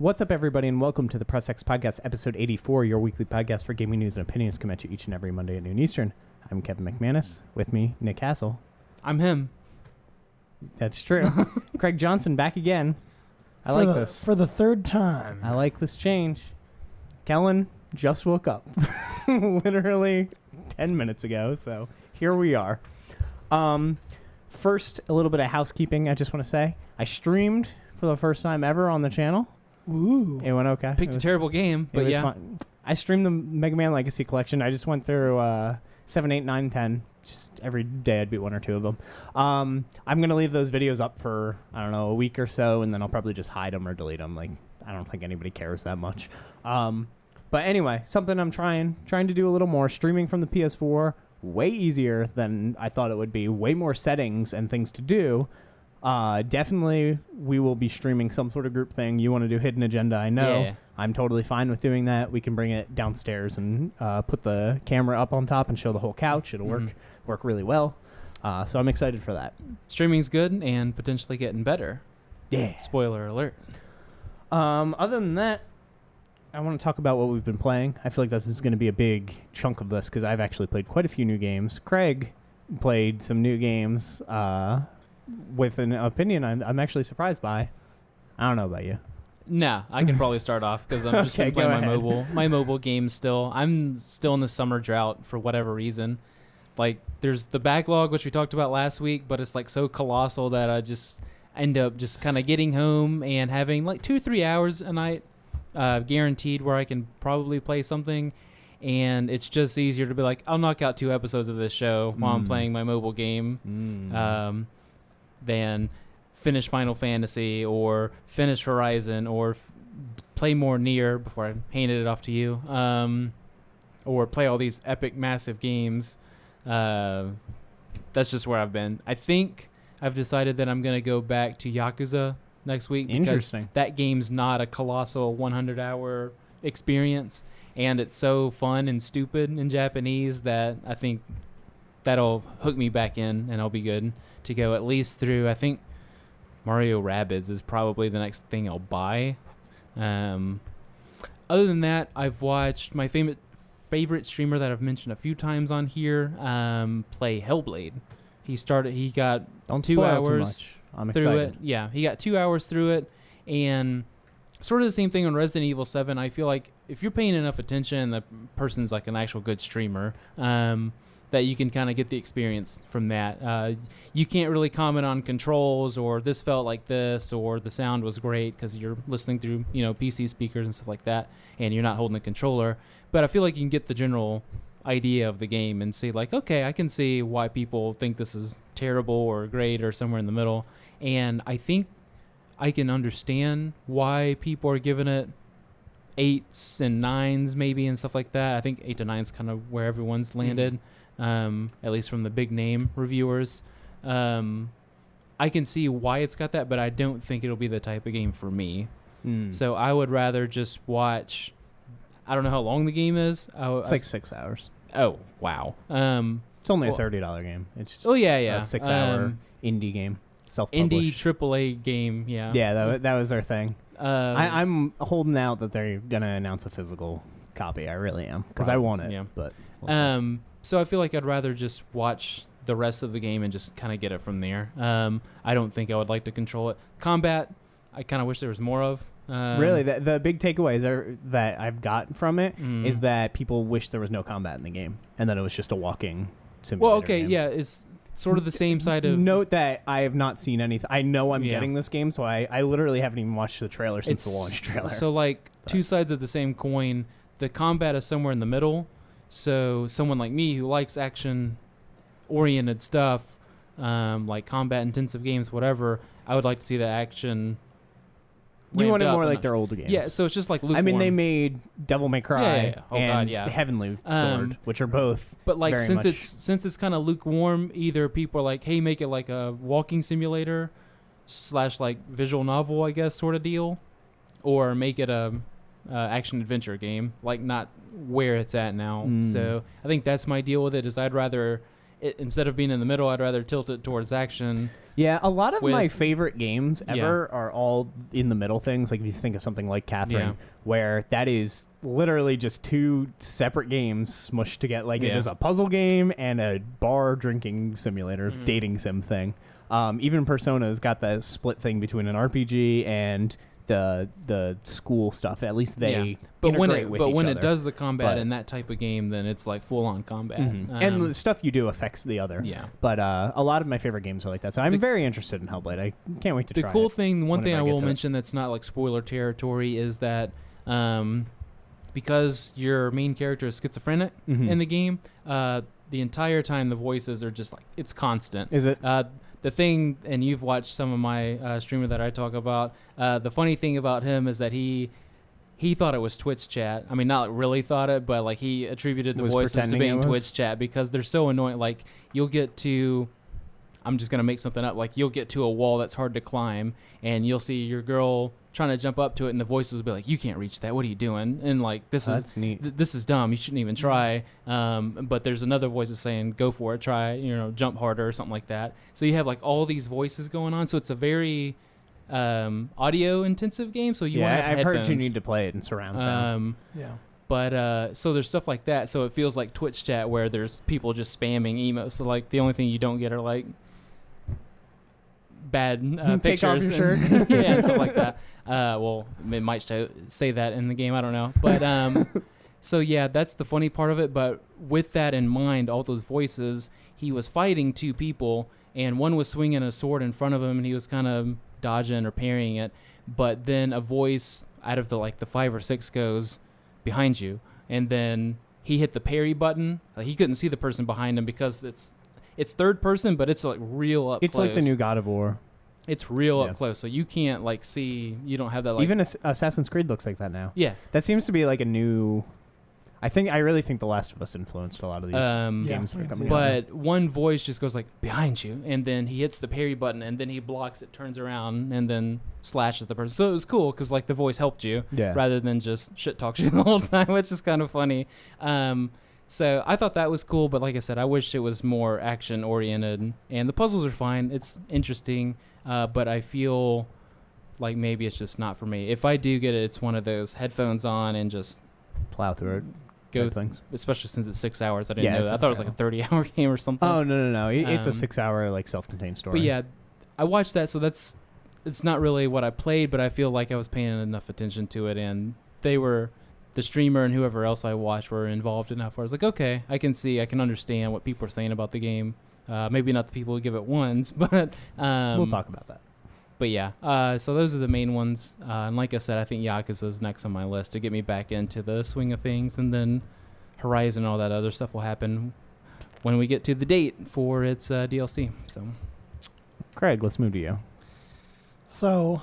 What's up, everybody, and welcome to the Press X Podcast, episode 84, your weekly podcast for gaming news and opinions come at you each and every Monday at noon Eastern. I'm Kevin McManus. With me, Nick Hassell. I'm him. That's true. Craig Johnson back again. I like this. For the third time. I like this change. Kellen just woke up. Literally 10 minutes ago, so here we are. First, a little bit of housekeeping I just want to say. I streamed for the first time ever on the channel. Ooh. It went okay. Picked a terrible game, but yeah. Fun. I streamed the Mega Man Legacy Collection. I just went through 7, 8, 9, 10. Just every day I'd beat one or two of them. I'm going to leave those videos up for, I don't know, a week or so, and then I'll probably just hide them or delete them. Like, I don't think anybody cares that much. But anyway, something I'm trying to do a little more. Streaming from the PS4, way easier than I thought it would be. Way more settings and things to do. Definitely we will be streaming some sort of group thing. You want to do Hidden Agenda, I know. Yeah. I'm totally fine with doing that. We can bring it downstairs and put the camera up on top and show the whole couch. It'll work really well. So I'm excited for that. Streaming's good and potentially getting better. Yeah. Spoiler alert. Other than that, I want to talk about what we've been playing. I feel like this is going to be a big chunk of this because I've actually played quite a few new games. Craig played some new games with an opinion I'm actually surprised by. I don't know about you. Nah, I can probably start off because I'm just Okay, been playing go my mobile games still. I'm still in the summer drought for whatever reason. Like, there's the backlog, which we talked about last week, but it's like so colossal that I just end up just kind of getting home and having like 2-3 hours a night guaranteed where I can probably play something. And it's just easier to be like, I'll knock out 2 episodes of this show while I'm playing my mobile game than finish Final Fantasy or finish Horizon or play more Nier before I handed it off to you, or play all these epic, massive games. That's just where I've been. I think I've decided that I'm going to go back to Yakuza next week because that game's not a colossal 100-hour experience, and it's so fun and stupid in Japanese that I think that'll hook me back in, and I'll be good to go at least through. I think Mario Rabbids is probably the next thing I'll buy. Other than that, I've watched my favorite streamer that I've mentioned a few times on here play Hellblade. He got 2 hours I'm through excited. it. Yeah, he got 2 hours through it, and sort of the same thing on Resident Evil 7. I feel like if you're paying enough attention, the person's like an actual good streamer, that you can kind of get the experience from that. You can't really comment on controls or this felt like this or the sound was great because you're listening through PC speakers and stuff like that, and you're not holding a controller. But I feel like you can get the general idea of the game and see like, okay, I can see why people think this is terrible or great or somewhere in the middle. And I think I can understand why people are giving it 8s and 9s maybe and stuff like that. I think 8 to 9 is kind of where everyone's landed. At least from the big name reviewers. I can see why it's got that, but I don't think it'll be the type of game for me. So I would rather just watch. I don't know how long the game is. It's like 6 hours. Oh, wow. It's only a $30 game. It's just a a 6-hour indie game. Self-published. Indie AAA game, yeah. Yeah, that was their thing. I'm holding out that they're going to announce a physical copy. I really am. Because I want it. Yeah. But we'll so I feel like I'd rather just watch the rest of the game and just kind of get it from there. I don't think I would like to control it. Combat, I kind of wish there was more of. Really, the big takeaways that I've got from it is that people wish there was no combat in the game and that it was just a walking simulator. Well, okay, game. yeah, it's sort of the same side of... Note that I have not seen anything. I know I'm getting this game, so I literally haven't even watched the trailer since the launch trailer. So, like, two sides of the same coin. The combat is somewhere in the middle. So someone like me who likes action-oriented stuff, like combat-intensive games, whatever, I would like to see the action. You want it more like their older games. Yeah, so it's just like lukewarm. I mean, they made Devil May Cry and God, Heavenly Sword, which are both. But like since it's kind of lukewarm, either people are like, hey, make it like a walking simulator / like visual novel, I guess, sort of deal, or make it a action adventure game, like not where it's at now. So I think that's my deal with it. Is I'd rather instead of being in the middle, I'd rather tilt it towards action. Yeah, a lot of my With- favorite games ever are all in the middle things. Like if you think of something like Catherine, where that is literally just two separate games smushed together. Like it is a puzzle game and a bar drinking simulator, dating sim thing. Even Persona's got that split thing between an RPG and the school stuff. At least they But when integrate with each it other. does the combat But- in that type of game, then it's like full on combat. and the stuff you do affects the other. Yeah. But a lot of my favorite games are like that. So I'm very interested in Hellblade. I can't wait to The try cool it. thing, one thing whenever I I get will to it. mention that's not like spoiler territory is that because your main character is schizophrenic in the game, the entire time the voices are just like, it's constant. Is it? The thing, and you've watched some of my streamer that I talk about, the funny thing about him is that he thought it was Twitch chat. I mean, not really thought it, but like he attributed the Was voices to pretending being it was? Twitch chat because they're so annoying. Like you'll get to, I'm just gonna make something up. Like you'll get to a wall that's hard to climb, and you'll see your girl trying to jump up to it, and the voices will be like, "You can't reach that. What are you doing?" And like this is That's neat. this is dumb. You shouldn't even try. But there's another voice that's saying, "Go for it. Try. Jump harder," or something like that. So you have like all these voices going on. So it's a very audio intensive game. So you want to have I've heard you headphones. need to play it in surround sound. Yeah. But so there's stuff like that. So it feels like Twitch chat where there's people just spamming emotes. So like the only thing you don't get are like bad Take off pictures, your and, shirt. yeah, and stuff like that. Well, it might say that in the game. I don't know. But so yeah, that's the funny part of it. But with that in mind, all those voices, he was fighting two people, and one was swinging a sword in front of him, and he was kind of dodging or parrying it. But then a voice out of the 5 or 6 goes behind you, and then he hit the parry button. Like, he couldn't see the person behind him because it's third person, but it's like real up It's close. like the new God of War. It's real Yeah. up close, so you can't see. You don't have that Even Assassin's Creed looks like that now. yeah. That seems to be like a new. I really think The Last of Us influenced a lot of these games. I that are can see coming that. out. But one voice just goes like behind you, and then he hits the parry button, and then he blocks it, turns around, and then slashes the person. So it was cool because the voice helped you rather than just shit talks you the whole time, which is kind of funny. So I thought that was cool, but like I said, I wish it was more action oriented. And the puzzles are fine; it's interesting, but I feel like maybe it's just not for me. If I do get it, it's one of those headphones on and just Plow through it. go type things. especially since it's 6 hours. I didn't Yeah, know it's that. I thought it was like a 30-hour game or something. Oh no! It's a Um, 6-hour self-contained story. But yeah, I watched that, so it's not really what I played, but I feel like I was paying enough attention to it, and the streamer and whoever else I watched were involved enough where I was like, okay, I can understand what people are saying about the game. Maybe not the people who give it ones, but we'll talk about that. But yeah, so those are the main ones. And like I said, I think Yakuza's next on my list to get me back into the swing of things, and then Horizon and all that other stuff will happen when we get to the date for its DLC. So Craig, let's move to you. So,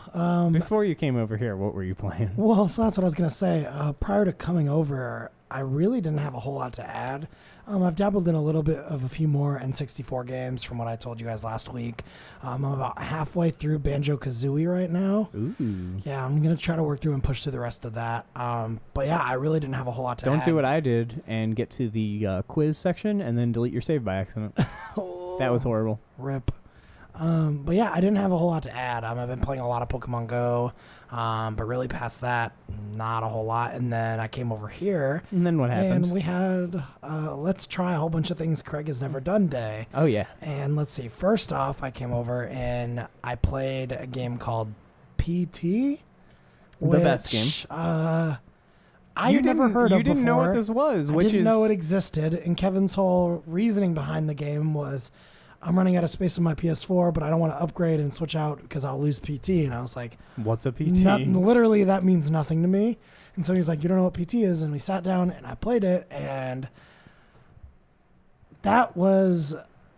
Before you came over here, what were you playing? well, so that's what I was going to say. Prior to coming over, I really didn't have a whole lot to add. I've dabbled in a little bit of a few more N64 games from what I told you guys last week. I'm about halfway through Banjo-Kazooie right now. Ooh. Yeah, I'm going to try to work through and push through the rest of that. But yeah, I really didn't have a whole lot to add. Don't do what I did and get to the quiz section and then delete your save by accident. That was horrible. Rip. But yeah, I didn't have a whole lot to add. I've been playing a lot of Pokemon Go, but really past that, not a whole lot. And then I came over here, And then what happened? and we had let's try a whole bunch of things Craig has never done day. Oh yeah. And let's see. First off, I came over and I played a game called PT. The best game. I had never heard of You didn't know what before. this was, I which didn't is know it existed, and Kevin's whole reasoning behind the game was, I'm running out of space on my PS4, but I don't want to upgrade and switch out because I'll lose PT. And I was like, what's a PT? literally, that means nothing to me. And so he's like, you don't know what PT is? And we sat down and I played it, and that was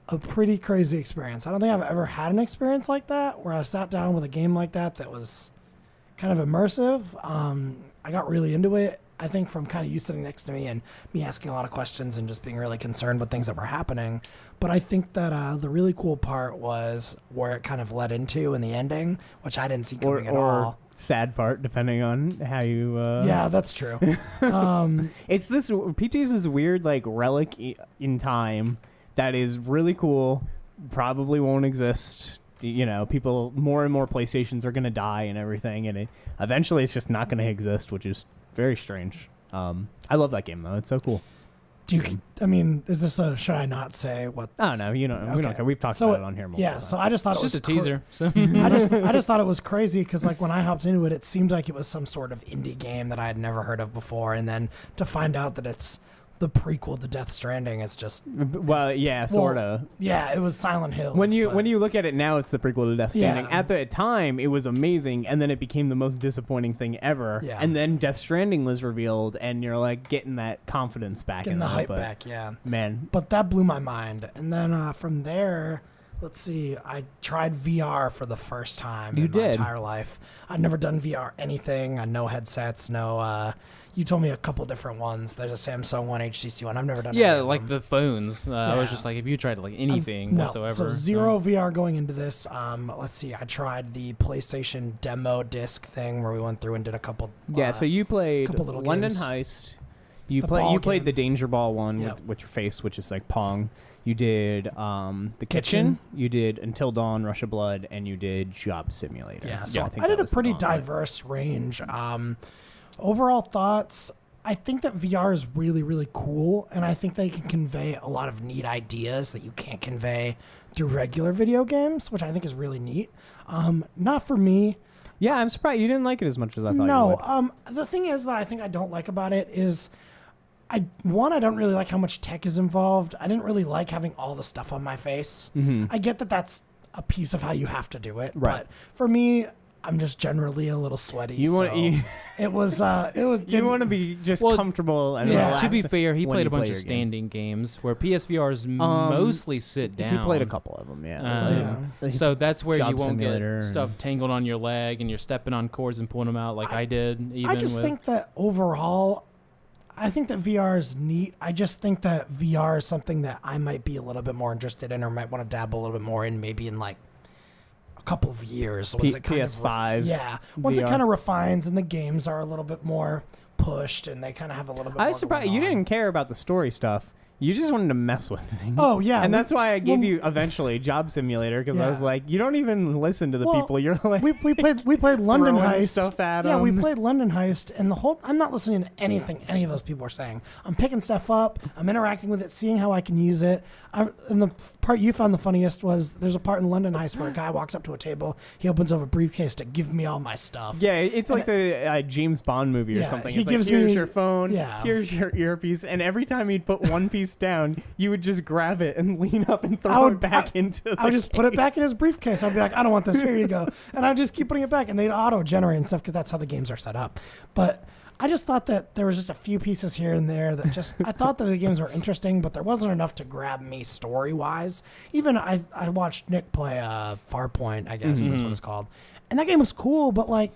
a pretty crazy experience. I don't think I've ever had an experience like that where I sat down with a game like that was kind of immersive. I got really into it. I think from kind of you sitting next to me and me asking a lot of questions and just being really concerned with things that were happening. But I think that the really cool part was where it kind of led into in the ending, which I didn't see coming at all. Sad part, depending on how you. Yeah, that's true. It's this PT's this weird relic in time that is really cool. Probably won't exist. You know, more and more PlayStations are going to die and everything, and eventually it's just not going to exist, which is very strange. I love that game though; it's so cool. Is this should I not say what? Oh no, we don't care. We've talked about it on here multiple times. So I just thought It's it was just a teaser. So I just thought it was crazy because like when I hopped into it, it seemed like it was some sort of indie game that I had never heard of before, and then to find out that it's the prequel to Death Stranding is just sort of. Yeah, it was Silent Hills. When you look at it now, it's the prequel to Death Stranding. Yeah. At the time, it was amazing, and then it became the most disappointing thing ever. Yeah. And then Death Stranding was revealed, and you're like getting that confidence back, getting the hype back. Yeah, man. But that blew my mind, and then from there. Let's see. I tried VR for the first time in my entire life. I'd never done VR anything. I no headsets. No. You told me a couple different ones. There's a Samsung one, HTC one. I've never done. yeah, like the phones. I was just like, if you tried like anything no, whatsoever. So zero VR going into this. Let's see. I tried the PlayStation demo disc thing where we went through and did a couple. So you played couple little London games. Heist. The You ball played game. the Danger Ball one Yep. with your face, which is like Pong. You did the kitchen. You did Until Dawn, Rush of Blood, and you did Job Simulator. Yeah, so think I did that a was the pretty gauntlet. diverse range. Overall thoughts, I think that VR is really, really cool, and I think they can convey a lot of neat ideas that you can't convey through regular video games, which I think is really neat. Not for me. Yeah, I'm surprised you didn't like it as much as I thought you would. The thing is that I think I don't like about it is I don't really like how much tech is involved. I didn't really like having all the stuff on my face. Mm-hmm. I get that that's a piece of how you have to do it, Right. but for me, I'm just generally a little sweaty. You want it was you want to be just Well, comfortable and yeah. relaxed To be fair, he when played you a bunch play of your game. standing games where PSVRs mostly sit down. He played a couple of them, yeah. So that's where Job you won't Simulator get stuff tangled on your leg and you're stepping on cords and pulling them out like I did. Even I just think that overall, I think that VR is neat. I just think that VR is something that I might be a little bit more interested in or might want to dabble a little bit more in maybe in like a couple of years. Once it kind PS5 once it VR. kind of refines and the games are a little bit more pushed and they kind of have a little bit I more was surprised going you on. didn't care about the story stuff. You just wanted to mess with things. Oh, yeah. And that's why I gave well, you eventually Job Simulator because I was Yeah. like, you don't even listen to the Well, people. You're like, we played London throwing Heist. stuff at Yeah, we 'em. played London Heist, and I'm not listening to anything any of those people are saying. I'm picking stuff up. I'm interacting with it, seeing how I can use it. And the part you found the funniest was there's a part in London Heist where a guy walks up to a table. He opens up a briefcase to give me all my stuff. yeah, it's like the James Bond movie or Yeah, something. he It's gives like, here's me- your phone, yeah. here's your earpiece, and every time he'd put one piece down, you would just grab it and lean up and I throw would- it back into the I would just put it back in case. his briefcase. I'd be like, I don't want this. Here you go. And I'd just keep putting it back. And they'd auto-generate and stuff because that's how the games are set up. But I just thought that there was just a few pieces here and there that just... I thought that the games were interesting, but there wasn't enough to grab me story-wise. Even I watched Nick play Farpoint, I guess that's what it's called. And that game was cool, but like...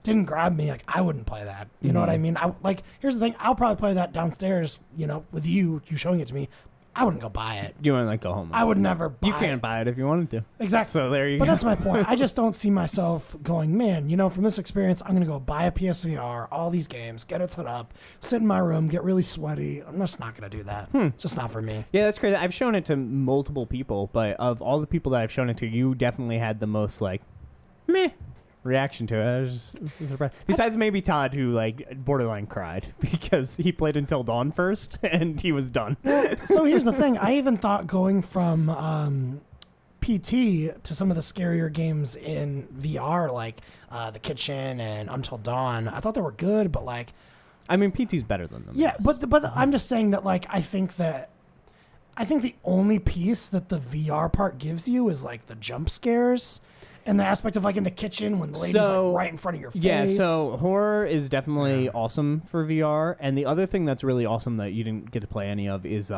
didn't grab me. Like, I wouldn't play that. You know what I mean? Here's the thing. I'll probably play that downstairs, with you showing it to me. I wouldn't go buy it. You want to like go home? I would never buy You can't buy it if you wanted to. Exactly. So there you But go. that's my point. I just don't see myself going, man, from this experience, I'm going to go buy a PSVR, all these games, get it set up, sit in my room, get really sweaty. I'm just not going to do that. It's just not for me. Yeah, that's crazy. I've shown it to multiple people, but of all the people that I've shown it to, you definitely had the most like, meh reaction to it. I was just surprised. Besides maybe Todd, who like borderline cried because he played Until Dawn first and he was done. So here's the thing. I even thought going from PT to some of the scarier games in VR, like The Kitchen and Until Dawn, I thought they were good, but like... I mean, PT's better than them. Yeah, yes. but I'm just saying that like I think the only piece that the VR part gives you is like the jump scares and the aspect of like in the kitchen when the lady's like right in front of your face. Yeah, so horror is definitely awesome for VR, and the other thing that's really awesome that you didn't get to play any of is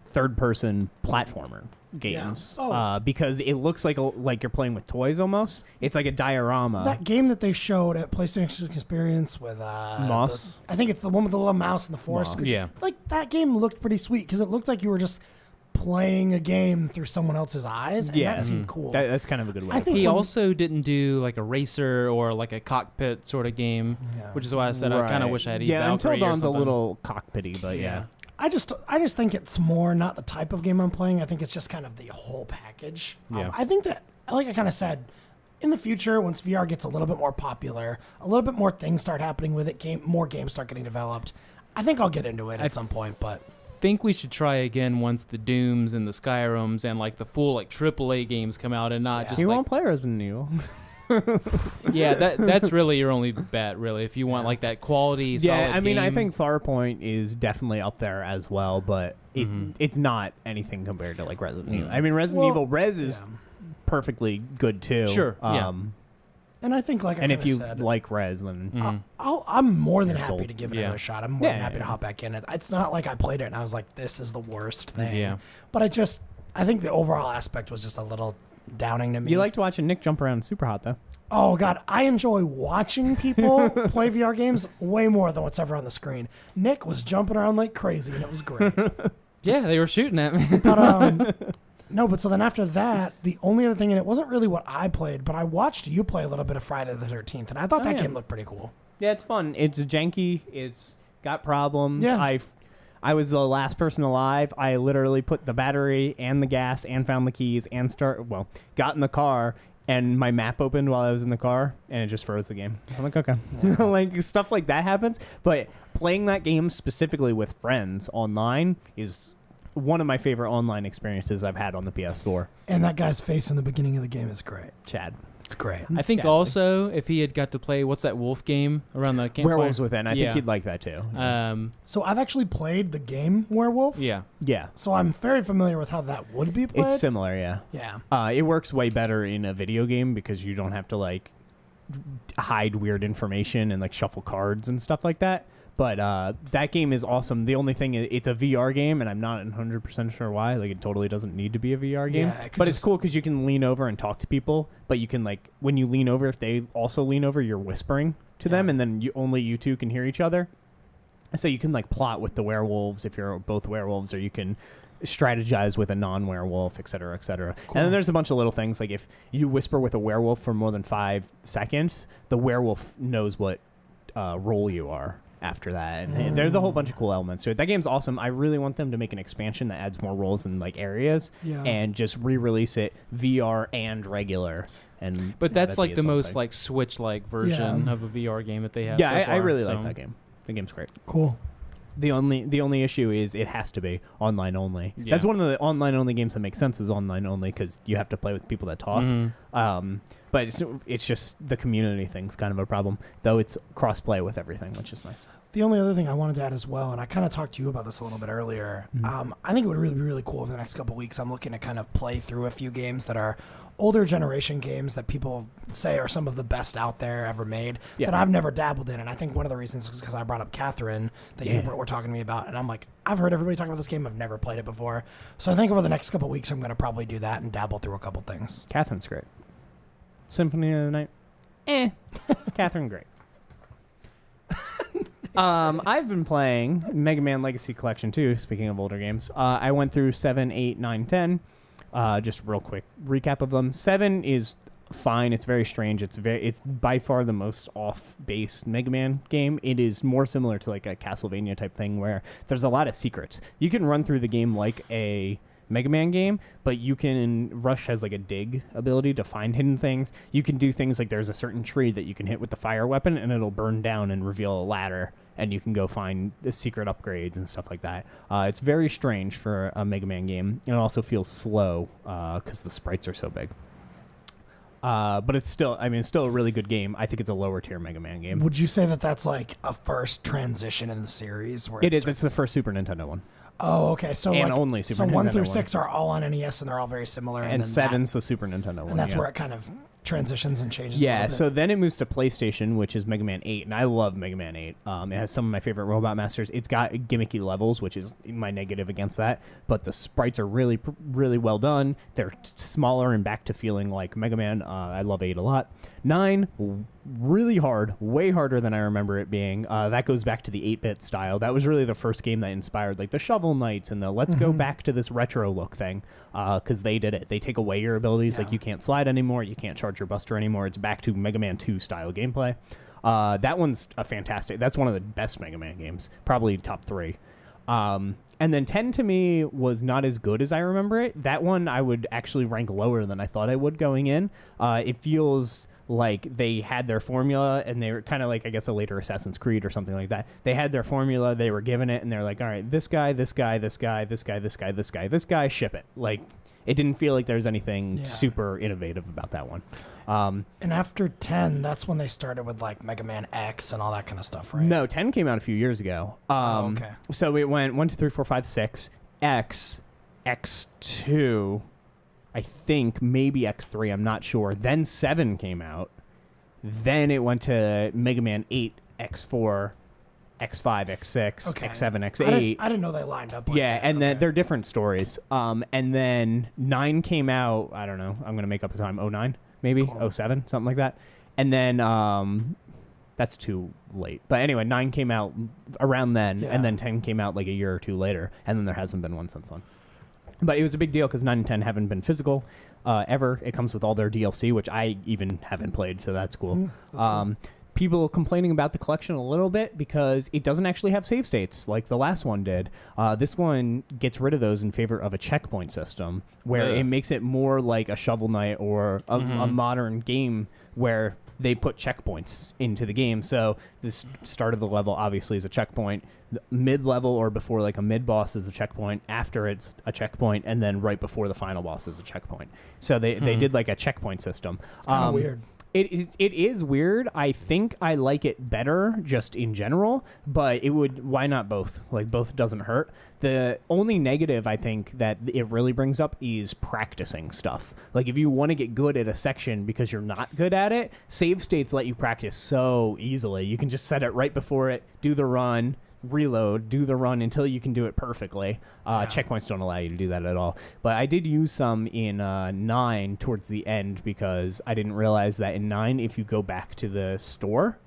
third-person platformer games. Yeah. Because it looks like you're playing with toys almost. It's like a diorama. That game that they showed at PlayStation Experience with Moss? I think it's the one with the little mouse in the forest. Moss. Yeah. Like that game looked pretty sweet because it looked like you were just playing a game through someone else's eyes, and that seemed cool. That's kind of a good way. I think He when- also didn't do like a racer or like a cockpit sort of game, which is why I said I kind of wish I had Yeah, Valkyrie Until or Dawn's a something. little cockpity, but yeah. I just think it's more not the type of game I'm playing. I think it's just kind of the whole package. Yeah. I think that, like I kind of said, in the future, once VR gets a little bit more popular, a little bit more things start happening with it, more games start getting developed, I think I'll get into it at some point. But think we should try again once the Dooms and the Skyrims and like the full like AAA games come out and not just You like won't play Resident Evil. yeah, that's really your only bet, really, if you want like that quality. Yeah, solid I mean, I game. think Farpoint is definitely up there as well, but it's not anything compared to like Resident Evil. I mean, Resident Evil Res is perfectly good too. Sure, yeah. And I think, like I And if you said, like Res, then I'm more than You're happy sold. to give it Yeah. another shot. I'm more than Yeah, happy to yeah. hop back in. It's not like I played it and I was like, this is the worst thing. Yeah. But I think the overall aspect was just a little downing to me. you liked watching Nick jump around super hot though. Oh, God. I enjoy watching people play VR games way more than what's ever on the screen. Nick was jumping around like crazy, and it was great. Yeah, they were shooting at me. But no, but so then after that, the only other thing, and it wasn't really what I played, but I watched you play a little bit of Friday the 13th, and I thought that yeah. game looked pretty cool. Yeah, it's fun. It's janky. It's got problems. Yeah. I was the last person alive. I literally put the battery and the gas and found the keys and got in the car, and my map opened while I was in the car, and it just froze the game. I'm like, okay. Like, stuff like that happens. But playing that game specifically with friends online is one of my favorite online experiences I've had on the PS4. And that guy's face in the beginning of the game is great. Chad. It's great. I think Exactly. also if he had got to play what's that wolf game around the campfire? Werewolves Within. I Yeah. think you'd like that too. So I've actually played the game Werewolf. Yeah. Yeah. So I'm very familiar with how that would be played. It's similar, yeah. Yeah. It works way better in a video game because you don't have to like hide weird information and like shuffle cards and stuff like that. But that game is awesome. The only thing is it's a VR game, and I'm not 100% sure why. Like, it totally doesn't need to be a VR game. Yeah, it could but it's just- cool because you can lean over and talk to people. But you can, like, when you lean over, if they also lean over, you're whispering to them, and then only you two can hear each other. So you can, like, plot with the werewolves if you're both werewolves, or you can strategize with a non-werewolf, et cetera, et cetera. Cool. And then there's a bunch of little things, like if you whisper with a werewolf for more than 5 seconds, the werewolf knows what role you are after that. And there's a whole bunch of cool elements to it. That game's awesome. I really want them to make an expansion that adds more roles in like areas and just re-release it VR and regular. And But that's that'd like be the its own most thing. like Switch-like version of a VR game that they have. Yeah, so I far, really so. like that game. The game's great. Cool. The only issue is it has to be online only. Yeah. That's one of the online only games that makes sense is online only because you have to play with people that talk. But it's just the community thing's kind of a problem, though it's cross-play with everything, which is nice. The only other thing I wanted to add as well, and I kind of talked to you about this a little bit earlier, I think it would really be really cool over the next couple of weeks. I'm looking to kind of play through a few games that are older generation games that people say are some of the best out there ever made that I've never dabbled in. And I think one of the reasons is because I brought up Catherine that you were talking to me about. And I'm like, I've heard everybody talk about this game. I've never played it before. So I think over the next couple of weeks, I'm going to probably do that and dabble through a couple things. Catherine's great. Symphony of the Night? Catherine, great. I've been playing Mega Man Legacy Collection 2, speaking of older games. I went through 7, 8, 9, 10. Just real quick recap of them. 7 is fine. It's very strange. It's by far the most off-base Mega Man game. It is more similar to like a Castlevania type thing where there's a lot of secrets. You can run through the game like a Mega Man game, but you can Rush has like a dig ability to find hidden things. You can do things like there's a certain tree that you can hit with the fire weapon and it'll burn down and reveal a ladder, and you can go find the secret upgrades and stuff like that. It's very strange for a Mega Man game, and it also feels slow because the sprites are so big. But it's still a really good game. I think it's a lower tier Mega Man game. Would you say that that's like a first transition in the series? Where It is. It's the first Super Nintendo one. Oh, okay. So And like, only Super so 1 Nintendo through one. 6 are all on NES, and they're all very similar. And then 7's the Super Nintendo one. and that's yeah. where it kind of transitions and changes. a Yeah, little bit. so then it moves to PlayStation, which is Mega Man 8, and I love Mega Man 8. It has some of my favorite Robot Masters. It's got gimmicky levels, which is my negative against that, but the sprites are really, really well done. They're smaller and back to feeling like Mega Man. I love 8 a lot. 9, really hard, way harder than I remember it being. That goes back to the 8-bit style. That was really the first game that inspired like the Shovel Knights and the let's go back to this retro look thing, because they did it. They take away your abilities, like you can't slide anymore, you can't charge your buster anymore. It's back to Mega Man 2 style gameplay. That one's a fantastic. That's one of the best Mega Man games, probably top 3. And then 10 to me was not as good as I remember it. That one I would actually rank lower than I thought I would going in. It feels like they had their formula, and they were kind of like, I guess, a later Assassin's Creed or something like that. They had their formula, they were given it, and they're like, all right, this guy, this guy, this guy, this guy, this guy, this guy, this guy, ship it. Like, it didn't feel like there's anything super innovative about that one. And after 10, that's when they started with like Mega Man X and all that kind of stuff, right? No, 10 came out a few years ago. Okay. So it went 1, 2, 3, 4, 5, 6, X, X2, I think, maybe X3, I'm not sure. Then 7 came out. Then it went to Mega Man 8, X4, X5, X6, X7, X8. I didn't know they lined up like yeah, that. and then they're different stories. And then 9 came out, I don't know, I'm going to make up the time, 09, maybe, Cool. 07, something like that. And then that's too late. But anyway, 9 came out around then, and then 10 came out like a year or two later, and then there hasn't been one since then. But it was a big deal because 9 and 10 haven't been physical ever. It comes with all their DLC, which I even haven't played, so that's cool. Cool. People complaining about the collection a little bit because it doesn't actually have save states like the last one did. This one gets rid of those in favor of a checkpoint system where it makes it more like a Shovel Knight or a modern game where they put checkpoints into the game. So the start of the level obviously is a checkpoint. The mid-level or before like a mid-boss is a checkpoint. After it's a checkpoint, and then right before the final boss is a checkpoint. So they did like a checkpoint system. It's kind of weird. It is weird. I think I like it better just in general, but why not both? Like, both doesn't hurt. The only negative I think that it really brings up is practicing stuff. Like, if you want to get good at a section because you're not good at it, save states let you practice so easily. You can just set it right before it, do the run, reload, do the run until you can do it perfectly. Checkpoints don't allow you to do that at all. But I did use some in 9 towards the end because I didn't realize that in 9, if you go back to the store,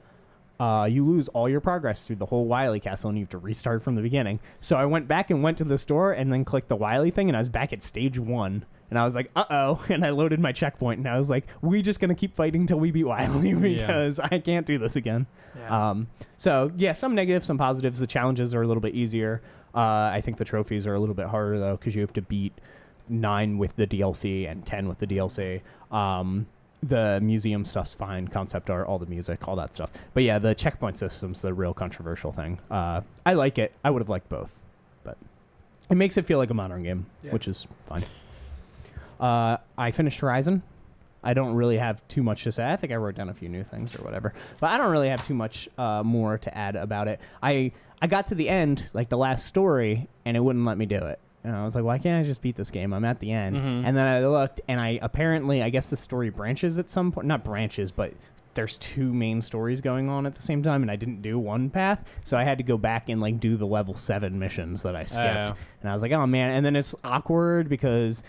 you lose all your progress through the whole Wily Castle and you have to restart from the beginning. So I went back and went to the store and then clicked the Wily thing, and I was back at stage 1. And I was like, uh-oh, and I loaded my checkpoint, and I was like, we're just going to keep fighting till we beat Wily because I can't do this again. Yeah. So, yeah, some negatives, some positives. The challenges are a little bit easier. I think the trophies are a little bit harder, though, because you have to beat 9 with the DLC and 10 with the DLC. The museum stuff's fine, concept art, all the music, all that stuff. But, yeah, the checkpoint system's the real controversial thing. I like it. I would have liked both. But it makes it feel like a modern game, which is fine. I finished Horizon. I don't really have too much to say. I think I wrote down a few new things or whatever. But I don't really have too much more to add about it. I got to the end, like the last story, and it wouldn't let me do it. And I was like, why can't I just beat this game? I'm at the end. And then I looked, and I guess the story branches at some point. Not branches, but there's 2 main stories going on at the same time, and I didn't do one path, so I had to go back and like do the level 7 missions that I skipped. And I was like, oh man. And then it's awkward because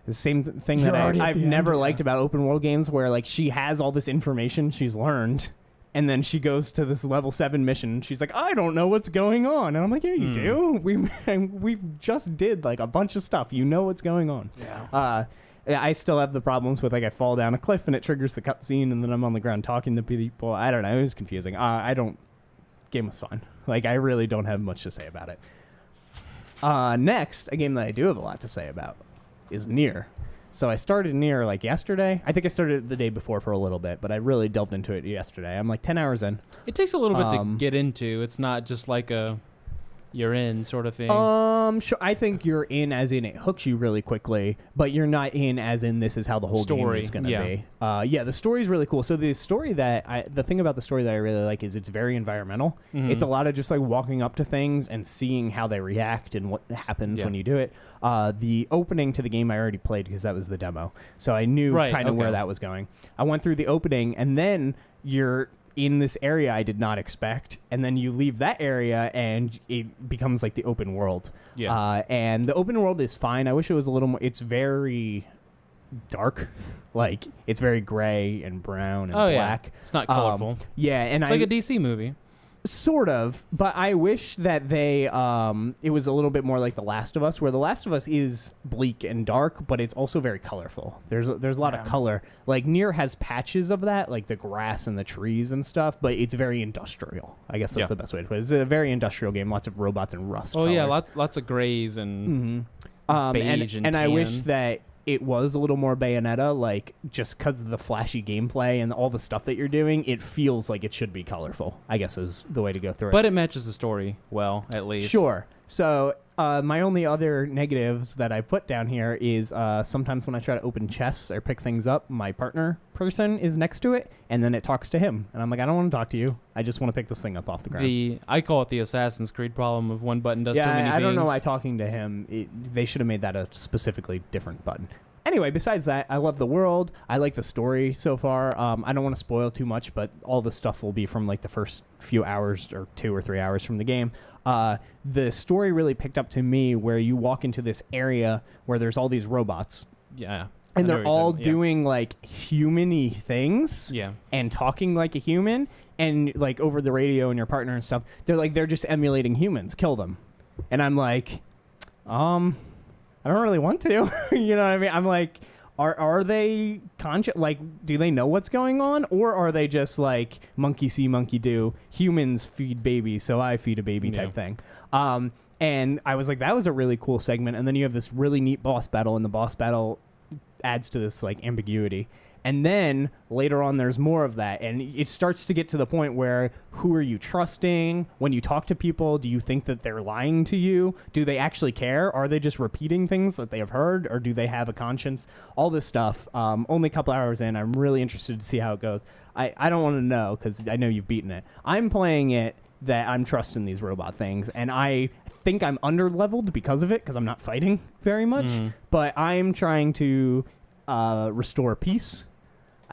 the same thing that I've never liked about open world games, where like she has all this information she's learned, and then she goes to this level 7 mission, and she's like, I don't know what's going on. And I'm like, yeah, you do. We just did like a bunch of stuff. You know what's going on. Yeah. I still have the problems with like I fall down a cliff and it triggers the cutscene, and then I'm on the ground talking to people. I don't know. It was confusing. Game was fun. Like, I really don't have much to say about it. Next, a game that I do have a lot to say about is Nier. So I started Nier like yesterday. I think I started it the day before for a little bit, but I really delved into it yesterday. I'm like 10 hours in. It takes a little bit to get into. It's not just like a you're in sort of thing. Sure. I think you're in as in it hooks you really quickly, but you're not in as in this is how the whole game is going to be. The story is really cool. So the thing about the story that I really like is it's very environmental. It's a lot of just like walking up to things and seeing how they react and what happens when you do it. The opening to the game I already played because that was the demo, so I knew kind of where that was going. I went through the opening, and then you're in this area I did not expect, and then you leave that area and it becomes like the open world. And the open world is fine. I wish it was a little more. It's very dark, like it's very gray and brown and black. It's not colorful. And it's like a DC movie. Sort of, but I wish that they it was a little bit more like The Last of Us, where The Last of Us is bleak and dark, but it's also very colorful. There's a lot of color. Like Nier has patches of that, like the grass and the trees and stuff, but it's very industrial. I guess that's the best way to put it. It's a very industrial game, lots of robots and rust. Oh colors. yeah, lots of grays and beige and I tan. wish that it was a little more Bayonetta, like just because of the flashy gameplay and all the stuff that you're doing, it feels like it should be colorful, I guess is the way to go through it. But it matches the story well, at least. Sure. So my only other negatives that I put down here is sometimes when I try to open chests or pick things up, my partner person is next to it, and then it talks to him. And I'm like, I don't want to talk to you. I just want to pick this thing up off the ground. I call it the Assassin's Creed problem of one button does too many things. I don't know why talking to him, they should have made that a specifically different button. Anyway, besides that, I love the world. I like the story so far. I don't want to spoil too much, but all the stuff will be from like the first few hours or 2 or 3 hours from the game. The story really picked up to me where you walk into this area where there's all these robots. Yeah. And they're all doing like human-y things. Yeah. And talking like a human. And like over the radio and your partner and stuff, they're just emulating humans. Kill them. And I'm like, I don't really want to. You know what I mean? I'm like, are they conscious? Like, do they know what's going on? Or are they just like, monkey see, monkey do, humans feed babies, so I feed a baby type thing? And I was like, that was a really cool segment. And then you have this really neat boss battle, and the boss battle adds to this like ambiguity. And then later on, there's more of that. And it starts to get to the point where who are you trusting? When you talk to people, do you think that they're lying to you? Do they actually care? Are they just repeating things that they have heard? Or do they have a conscience? All this stuff. Only a couple hours in. I'm really interested to see how it goes. I don't want to know because I know you've beaten it. I'm playing it that I'm trusting these robot things. And I think I'm under-leveled because of it because I'm not fighting very much. But I'm trying to restore peace.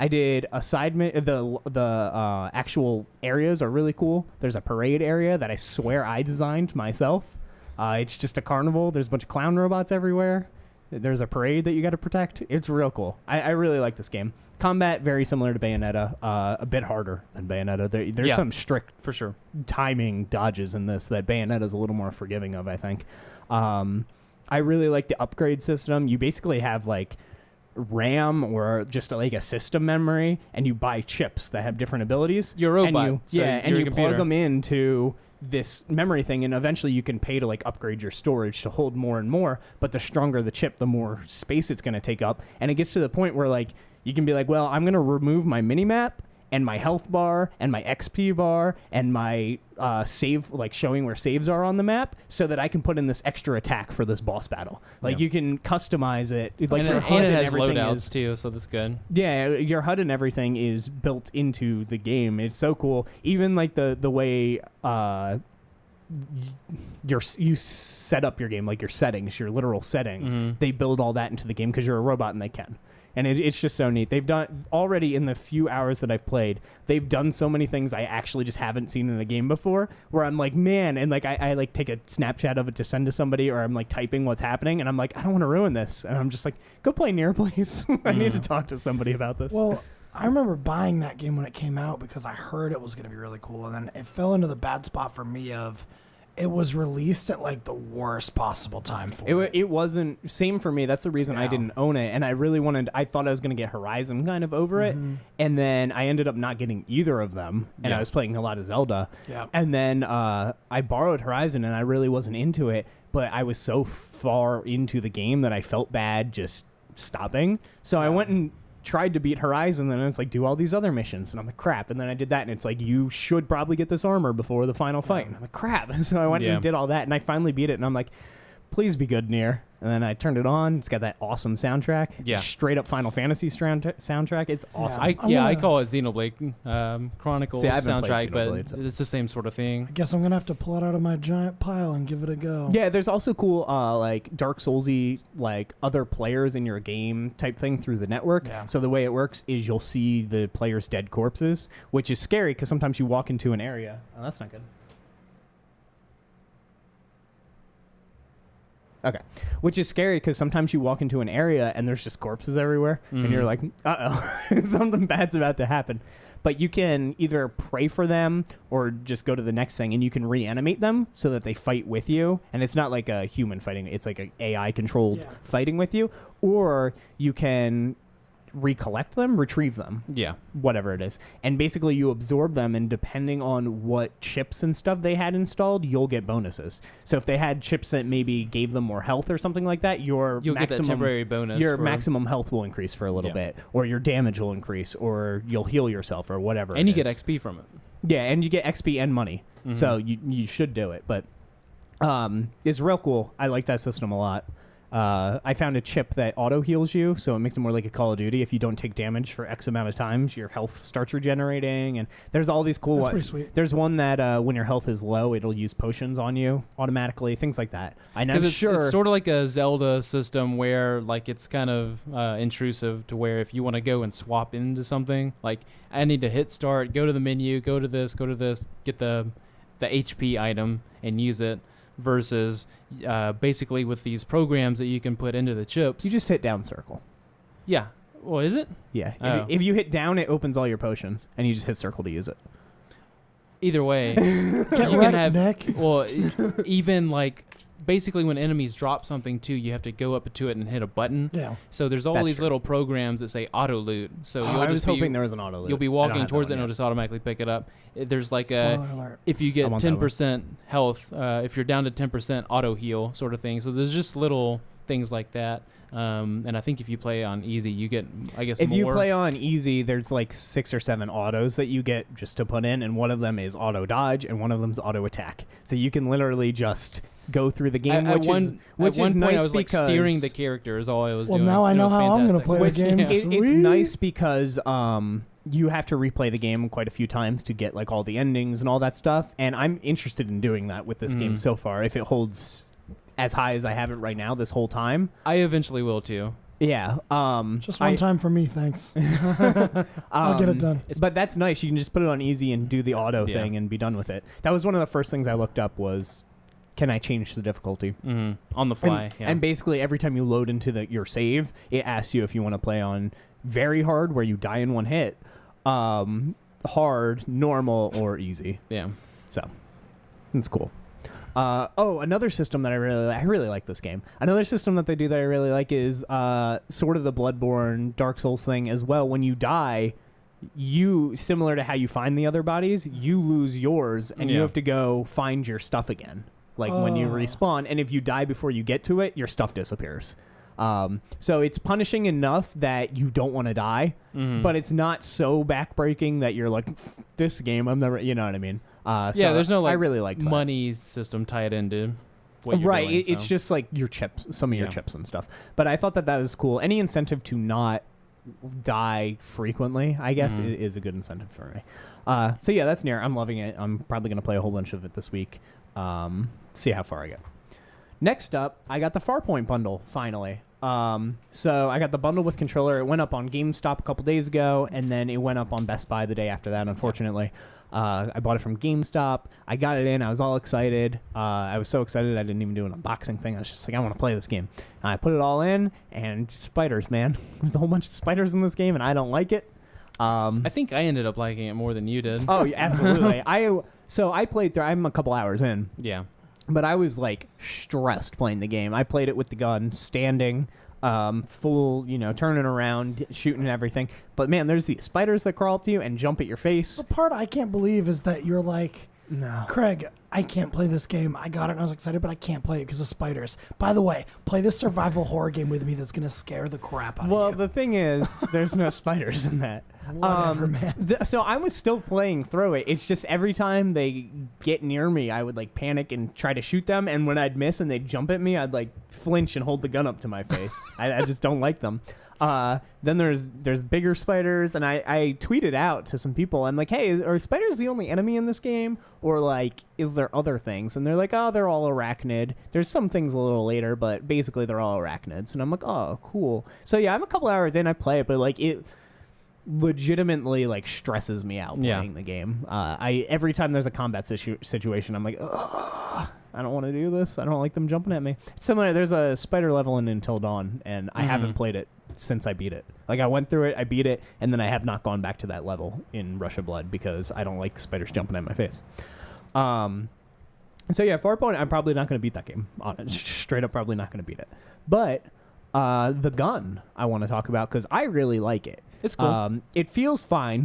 I did a side the actual areas are really cool. There's a parade area that I swear I designed myself. It's just a carnival. There's a bunch of clown robots everywhere. There's a parade that you got to protect. It's real cool. I really like this game. Combat very similar to Bayonetta, a bit harder than Bayonetta. There's some strict for sure timing dodges in this that Bayonetta's a little more forgiving of, I think. I really like the upgrade system. You basically have like RAM or just like a system memory, and you buy chips that have different abilities. You're a robot. And you plug them into this memory thing, and eventually you can pay to like upgrade your storage to hold more and more. But the stronger the chip, the more space it's going to take up. And it gets to the point where like you can be like, well, I'm going to remove my mini map and my health bar and my XP bar and my save, like showing where saves are on the map, so that I can put in this extra attack for this boss battle. Like you can customize it. Like and it has loadouts too, so that's good. Yeah, your HUD and everything is built into the game. It's so cool. Even like the way you set up your game, like your settings, your literal settings. They build all that into the game because you're a robot and they can. And it's just so neat. They've done already in the few hours that I've played, they've done so many things I actually just haven't seen in a game before, where I'm like, man, and like I like take a Snapchat of it to send to somebody, or I'm like typing what's happening, and I'm like, I don't want to ruin this. And I'm just like, go play Nier, please. I need to talk to somebody about this. Well, I remember buying that game when it came out because I heard it was going to be really cool. And then it fell into the bad spot for me of it was released at like the worst possible time for it. It wasn't, same for me. That's the reason I didn't own it. And I really I thought I was going to get Horizon kind of over it. And then I ended up not getting either of them. And I was playing a lot of Zelda. And then I borrowed Horizon and I really wasn't into it. But I was so far into the game that I felt bad just stopping. So I went and tried to beat Horizon, and then it's like, do all these other missions, and I'm like, crap. And then I did that, and it's like, you should probably get this armor before the final fight. And I'm like, crap. So I went and did all that, and I finally beat it, and I'm like, please be good, Nier. And then I turned it on. It's got that awesome soundtrack. Straight up Final Fantasy soundtrack. It's awesome. I call it Xenoblade Chronicles soundtrack, but it's the same sort of thing. I guess I'm going to have to pull it out of my giant pile and give it a go. Yeah, there's also cool like Dark Souls-y, like other players in your game type thing through the network. So the way it works is you'll see the players' dead corpses, which is scary because sometimes you walk into an area. Oh, that's not good. Okay. Which is scary because sometimes you walk into an area and there's just corpses everywhere, and you're like, uh-oh, something bad's about to happen. But you can either pray for them or just go to the next thing, and you can reanimate them so that they fight with you. And it's not like a human fighting. It's like an AI-controlled fighting with you. Or you can recollect them, retrieve them, whatever it is, and basically you absorb them, and depending on what chips and stuff they had installed, you'll get bonuses. So if they had chips that maybe gave them more health or something like that, you'll get that temporary bonus. Your maximum health will increase for a little bit, or your damage will increase, or you'll heal yourself, or whatever. And you get XP from it. Yeah, and you get XP and money. So you should do it. But it's real cool. I like that system a lot. I found a chip that auto heals you, so it makes it more like a Call of Duty. If you don't take damage for X amount of times, your health starts regenerating, and there's all these cool ones. Pretty sweet. There's one that when your health is low, it'll use potions on you automatically, things like that. Because it's sort of like a Zelda system where like it's kind of intrusive to where if you want to go and swap into something, like I need to hit start, go to the menu, go to this, get the HP item and use it. Versus basically with these programs that you can put into the chips. You just hit down circle. Yeah. Well, is it? Yeah. If you hit down, it opens all your potions, and you just hit circle to use it. Either way. You can have, Nick. Well, even like basically when enemies drop something too, you have to go up to it and hit a button. Yeah. So there's all these little programs that say auto loot. So I was hoping there was an auto loot. You'll be walking towards it and it'll just automatically pick it up. There's like if you get 10% health, if you're down to 10% auto heal sort of thing. So there's just little things like that. And I think if you play on easy, you get, I guess, if more. you play on easy, there's like 6 or 7 autos that you get just to put in, and one of them is auto dodge, and one of them is auto attack. So you can literally just go through the game, which is nice. I was like steering the character is all I was doing. Well, now I know how I'm going to play the game. It's nice because you have to replay the game quite a few times to get like all the endings and all that stuff, and I'm interested in doing that with this game so far. If it holds as high as I have it right now this whole time, I eventually will too. Yeah. Just one time for me, thanks. I'll get it done. But that's nice. You can just put it on easy and do the auto thing and be done with it. That was one of the first things I looked up was, can I change the difficulty? On the fly. And basically every time you load into your save, it asks you if you want to play on very hard, where you die in one hit, hard, normal, or easy. Yeah. So it's cool. Another system that I really like this game. Another system that they do that I really like is sort of the Bloodborne Dark Souls thing as well. When you die, you, similar to how you find the other bodies, you lose yours, and you have to go find your stuff again. Like when you respawn, and if you die before you get to it, your stuff disappears. So it's punishing enough that you don't want to die, but it's not so backbreaking that you're like, this game, I'm never, you know what I mean? There's no like I really like money system tied into what you're doing, it's just like your chips, some of your chips and stuff. But I thought that was cool. Any incentive to not die frequently, I guess, is a good incentive for me. So yeah, that's Nier. I'm loving it. I'm probably gonna play a whole bunch of it this week. See how far I get. Next up, I got the Farpoint bundle finally. So I got the bundle with controller. It went up on GameStop a couple days ago, and then it went up on Best Buy the day after that, unfortunately. I bought it from GameStop. I got it in. I was all excited. I was so excited I didn't even do an unboxing thing. I was just like, I want to play this game. And I put it all in, and spiders, man. There's a whole bunch of spiders in this game, and I don't like it. I think I ended up liking it more than you did. Oh, yeah, absolutely. I played through. I'm a couple hours in. Yeah. But I was like stressed playing the game. I played it with the gun, standing, full, turning around, shooting and everything. But man, there's these spiders that crawl up to you and jump at your face. The part I can't believe is that you're like, no, Craig, I can't play this game. I got it and I was excited, but I can't play it because of spiders. By the way, play this survival horror game with me that's going to scare the crap out of you. Well, the thing is, there's no spiders in that. Whatever, man. So I was still playing through it. It's just every time they get near me, I would like panic and try to shoot them. And when I'd miss and they'd jump at me, I'd like flinch and hold the gun up to my face. I just don't like them. Then there's bigger spiders, and I tweeted out to some people. I'm like, hey, are spiders the only enemy in this game, or like is there other things? And they're like, oh, they're all arachnid. There's some things a little later, but basically they're all arachnids. And I'm like, oh, cool. So yeah, I'm a couple hours in. I play it, but like it legitimately like stresses me out playing the game. Every time there's a combat situation, I'm like, ugh. I don't want to do this. I don't like them jumping at me. It's similar. There's a spider level in Until Dawn, and I haven't played it since I beat it. Like, I went through it, I beat it, and then I have not gone back to that level in Rush of Blood because I don't like spiders jumping at my face. So yeah, Farpoint, I'm probably not going to beat that game. Straight up, probably not going to beat it. But the gun I want to talk about because I really like it. It's cool. It feels fine.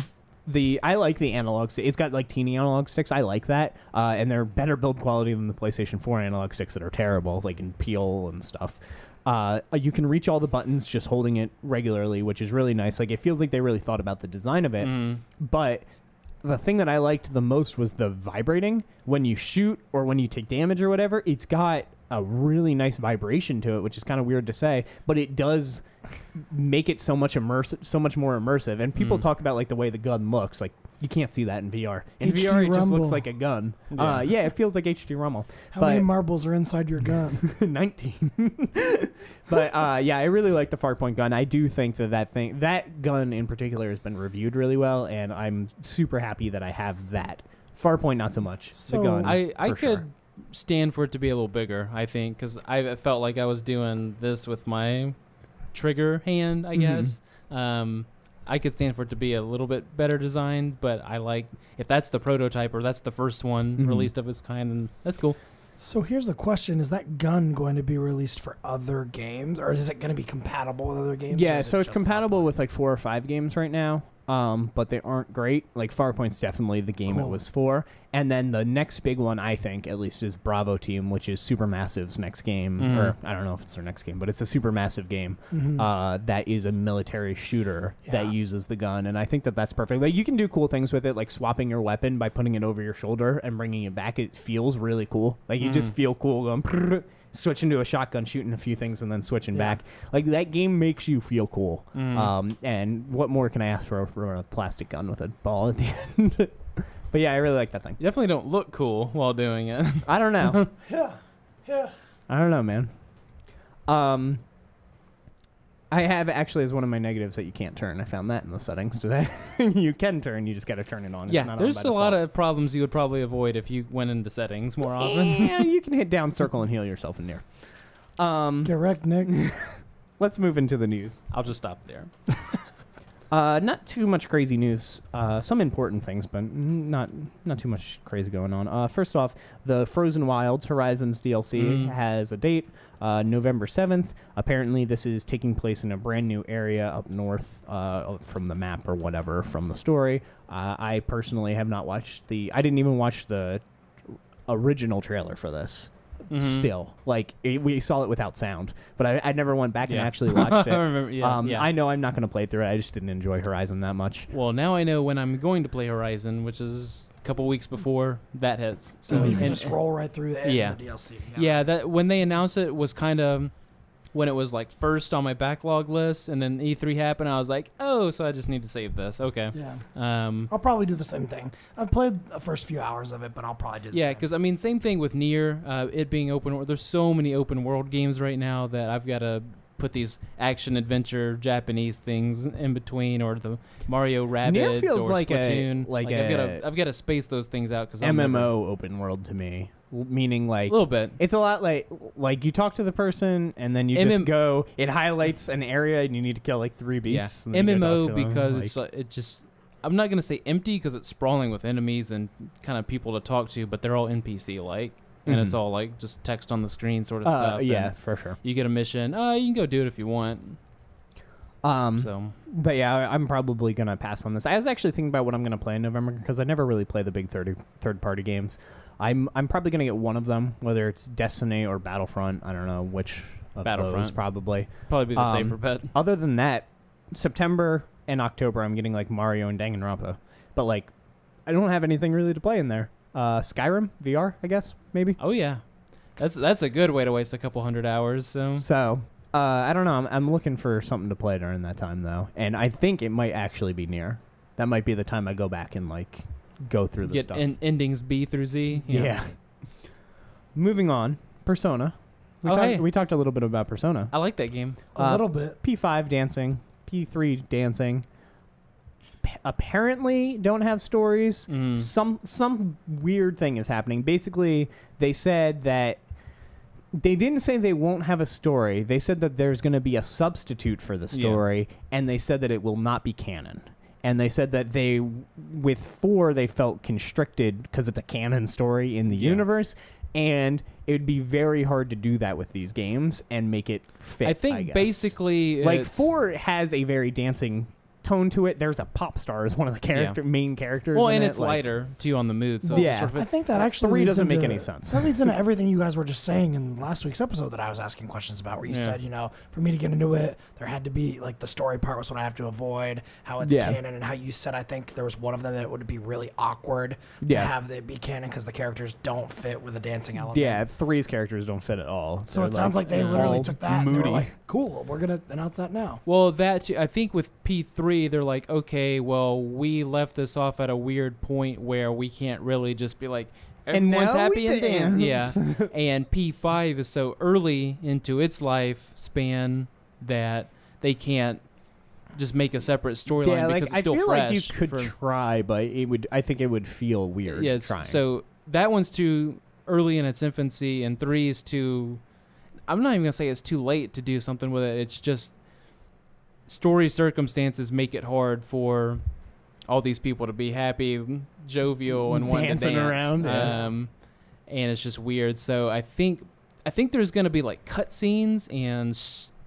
I like the analog stick. It's got like teeny analog sticks. I like that. And they're better build quality than the PlayStation 4 analog sticks that are terrible, like in peel and stuff. You can reach all the buttons just holding it regularly, which is really nice. Like, it feels like they really thought about the design of it. But the thing that I liked the most was the vibrating. When you shoot or when you take damage or whatever, it's got a really nice vibration to it, which is kind of weird to say, but it does make it so much more immersive. And people talk about like the way the gun looks. Like, you can't see that in VR. In HD VR, it just rumble. looks like a gun. Yeah, it feels like HD Rumble. How many marbles are inside your gun? 19. But yeah, I really like the Farpoint gun. I do think that gun in particular has been reviewed really well, and I'm super happy that I have that. Farpoint, not so much. So- the gun, I for could sure. stand for it to be a little bigger, I think, because I felt like I was doing this with my trigger hand, I guess. I could stand for it to be a little bit better designed, but I like, if that's the prototype or that's the first one released of its kind, then that's cool. So here's the question: is that gun going to be released for other games, or is it going to be compatible with other games? Yeah, so it's compatible with like 4 or 5 games right now. But they aren't great. Like, Farpoint's definitely the game it was for. And then the next big one, I think, at least, is Bravo Team, which is Supermassive's next game. Or I don't know if it's their next game, but it's a Supermassive game that is a military shooter that uses the gun. And I think that that's perfect. Like, you can do cool things with it, like swapping your weapon by putting it over your shoulder and bringing it back. It feels really cool. Like, you just feel cool going switching to a shotgun, shooting a few things, and then switching back. Like, that game makes you feel cool. And what more can I ask for a plastic gun with a ball at the end? But yeah, I really like that thing. You definitely don't look cool while doing it. I don't know. Yeah. I don't know, man. I have actually as one of my negatives that you can't turn. I found that in the settings today. You can turn, you just got to turn it on. It's Yeah, not there's on a by lot default. of problems you would probably avoid if you went into settings more often. Yeah, you can hit down circle and heal yourself in there. Get wrecked, Nick. Let's move into the news. I'll just stop there. Not too much crazy news. Some important things, but not too much crazy going on. First off, the Frozen Wilds Horizons DLC has a date, November 7th. Apparently, this is taking place in a brand new area up north from the map or whatever from the story. I personally have not watched I didn't even watch the original trailer for this. Still, like, we saw it without sound, but I never went back and actually watched it. I remember, I know I'm not going to play through it. I just didn't enjoy Horizon that much. Well, now I know when I'm going to play Horizon, which is a couple weeks before that hits. So You can just roll right through the end of the DLC. Yeah, that when they announced it was kind of when it was like first on my backlog list, and then E3 happened. I was like, oh, so I just need to save this. Okay. Yeah. I'll probably do the same thing. I've played the first few hours of it, but I'll probably do the same. Yeah, because I mean, same thing with Nier. It being open world. There's so many open world games right now that I've got to put these action adventure Japanese things in between, or the Mario Rabbids feels or like Splatoon. a I've got to space those things out because MMO open world to me, meaning like a little bit. It's a lot like you talk to the person and then you just go. It highlights an area and you need to kill like 3 beasts. Yeah, and then you go MMO talk to them, because like, it just. I'm not gonna say empty because it's sprawling with enemies and kind of people to talk to, but they're all NPC like. And it's all like just text on the screen sort of stuff. Yeah, and for sure. you get a mission. You can go do it if you want. But yeah, I'm probably gonna pass on this. I was actually thinking about what I'm gonna play in November because I never really play the big third party games. I'm probably gonna get one of them, whether it's Destiny or Battlefront. I don't know which of those, probably. Probably be the safer bet. Other than that, September and October, I'm getting like Mario and Danganronpa. But like, I don't have anything really to play in there. Skyrim VR, I guess, maybe. Oh yeah, that's a good way to waste a couple 100 hours. So I don't know. I'm looking for something to play during that time though, and I think it might actually be Nier. That might be the time I go back and like go through the get stuff. endings B through Z. Yeah. Moving on, Persona. We talked a little bit about Persona. I like that game. A little bit. P5 dancing, P3 dancing. apparently don't have stories. Some weird thing is happening. Basically, they said that they didn't say they won't have a story. They said that there's going to be a substitute for the story, and they said that it will not be canon. And they said that with 4, they felt constricted because it's a canon story in the universe, and it would be very hard to do that with these games and make it fit. I think guess. basically, like 4 has a very dancing tone to it. There's a pop star as one of the main characters. Well, in and it. it's lighter too on the mood. So Yeah. it's sort of I think that actually 3 leads doesn't make into- any sense. That leads into everything you guys were just saying in last week's episode that I was asking questions about, where you said, for me to get into it, there had to be like the story part was what I have to avoid, how it's canon, and how you said I think there was one of them that would be really awkward to have it be canon because the characters don't fit with the dancing element. Yeah, 3's characters don't fit at all. So They're it sounds like they literally took that and they moody. were like, cool, we're going to announce that now. Well, I think with P3, they're like, okay, well, we left this off at a weird point where we can't really just be like, everyone's now happy we and dance. Yeah. dance. And P5 is so early into its lifespan that they can't just make a separate storyline because it's still I feel fresh. like you could try, but I think it would feel weird. Yes. Trying. So that one's too early in its infancy, and 3 is too. I'm not even gonna say it's too late to do something with it. It's just story circumstances make it hard for all these people to be happy, jovial, and wanting to Dancing dance. around, And it's just weird. So I think there's gonna be like cutscenes and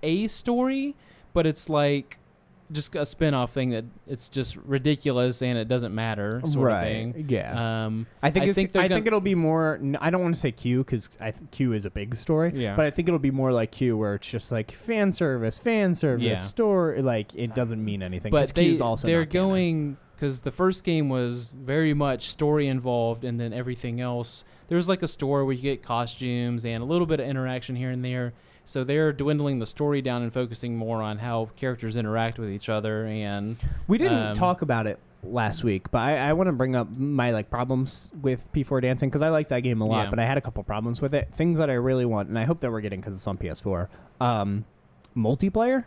a story, but it's like just a spin-off thing that it's just ridiculous and it doesn't matter sort of thing. Yeah. I think it'll be more. I don't want to say Q because Q is a big story. Yeah. But I think it'll be more like Q, where it's just like fan service, story. Like it doesn't mean anything. But Q's also they're not canon. going because the first game was very much story involved, and then everything else. There was like a store where you get costumes and a little bit of interaction here and there. So they're dwindling the story down and focusing more on how characters interact with each other. And We didn't talk about it last week, but I want to bring up my problems with P4 Dancing because I like that game a lot, but I had a couple problems with it. Things that I really want, and I hope that we're getting because it's on PS4. Multiplayer